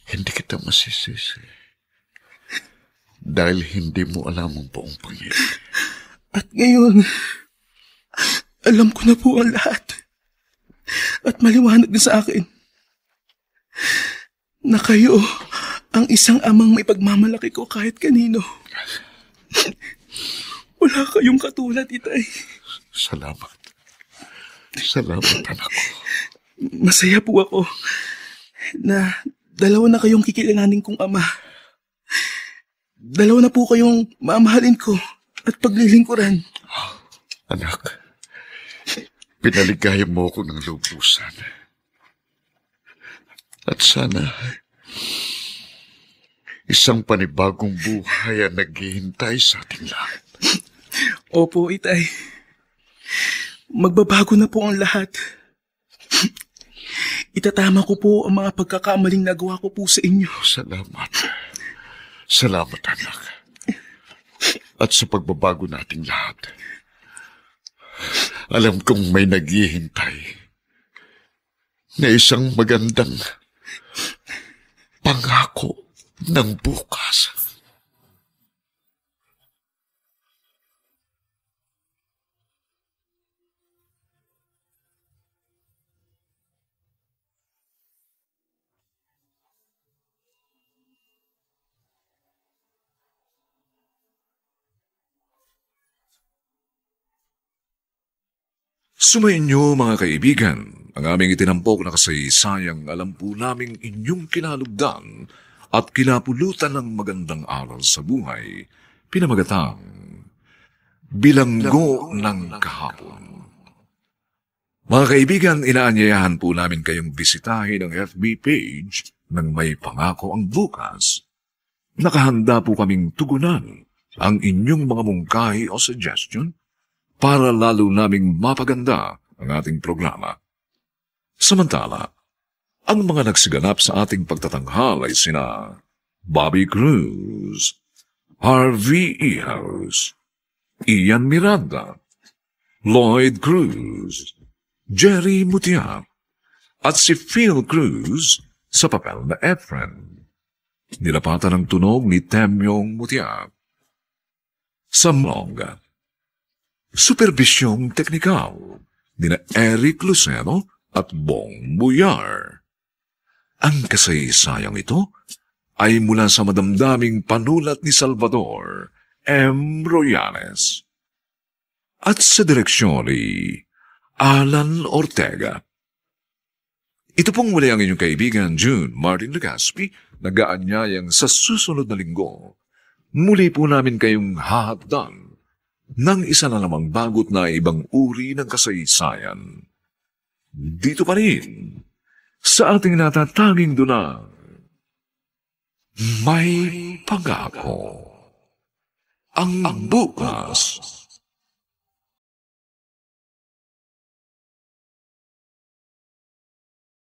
Hindi kita masisisi. Dahil hindi mo alam ang buong pangyayari. At ngayon, alam ko na po ang lahat. At maliwanag na sa akin na kayo ang isang amang may pagmamalaki ko kahit kanino. Wala kayong katulad, Itay. Salamat. Salamat, anak ko. Masaya po ako na dalawa na kayong kikilalanin kong ama. Dalawa na po kayong mamahalin ko at paglilingkuran. Anak, pinaligaya mo ako ng lubusan. At sana, isang panibagong buhay ang naghihintay sa ating lahat. Opo, Itay. Magbabago na po ang lahat. Itatama ko po ang mga pagkakamaling nagawa ko po sa inyo. Salamat. Salamat, anak. At sa pagbabago nating lahat, alam kong may naghihintay na isang magandang pangako ng bukas. Sumainyo mga kaibigan, ang aming itinampok na kasaysayang alam po naming inyong kinalugdan at kinapulutan ng magandang aral sa buhay, pinamagatang Bilanggo ng Kahapon. Mga kaibigan, inaanyayahan po namin kayong bisitahin ang FB page ng May Pangako ang Bukas. Nakahanda po kaming tugunan ang inyong mga mungkahi o suggestion para lalo naming mapaganda ang ating programa. Samantala, ang mga nagsiganap sa ating pagtatanghal ay sina Bobby Cruz, Harvey Ihaus, Ian Miranda, Lloyd Cruz, Jerry Mutia, at si Phil Cruz sa papel na Efren. Nilapatan ng tunog ni Temyong Mutia. Sa Mlonga, supervisyong teknikal ni Eric Luceno at Bong Buyar. Ang kasaysayang ito ay mula sa madamdaming panulat ni Salvador M. Royales at sa direksyon ni Alan Ortega. Ito pong muli ang inyong kaibigan June Martin Legaspi, nag-aanyayang sa susunod na linggo. Muli po namin kayong hahatdan ng isa na namang bagot na ibang uri ng kasaysayan. Dito pa rin, sa ating natatanging dunang, May Pangako ang Bukas.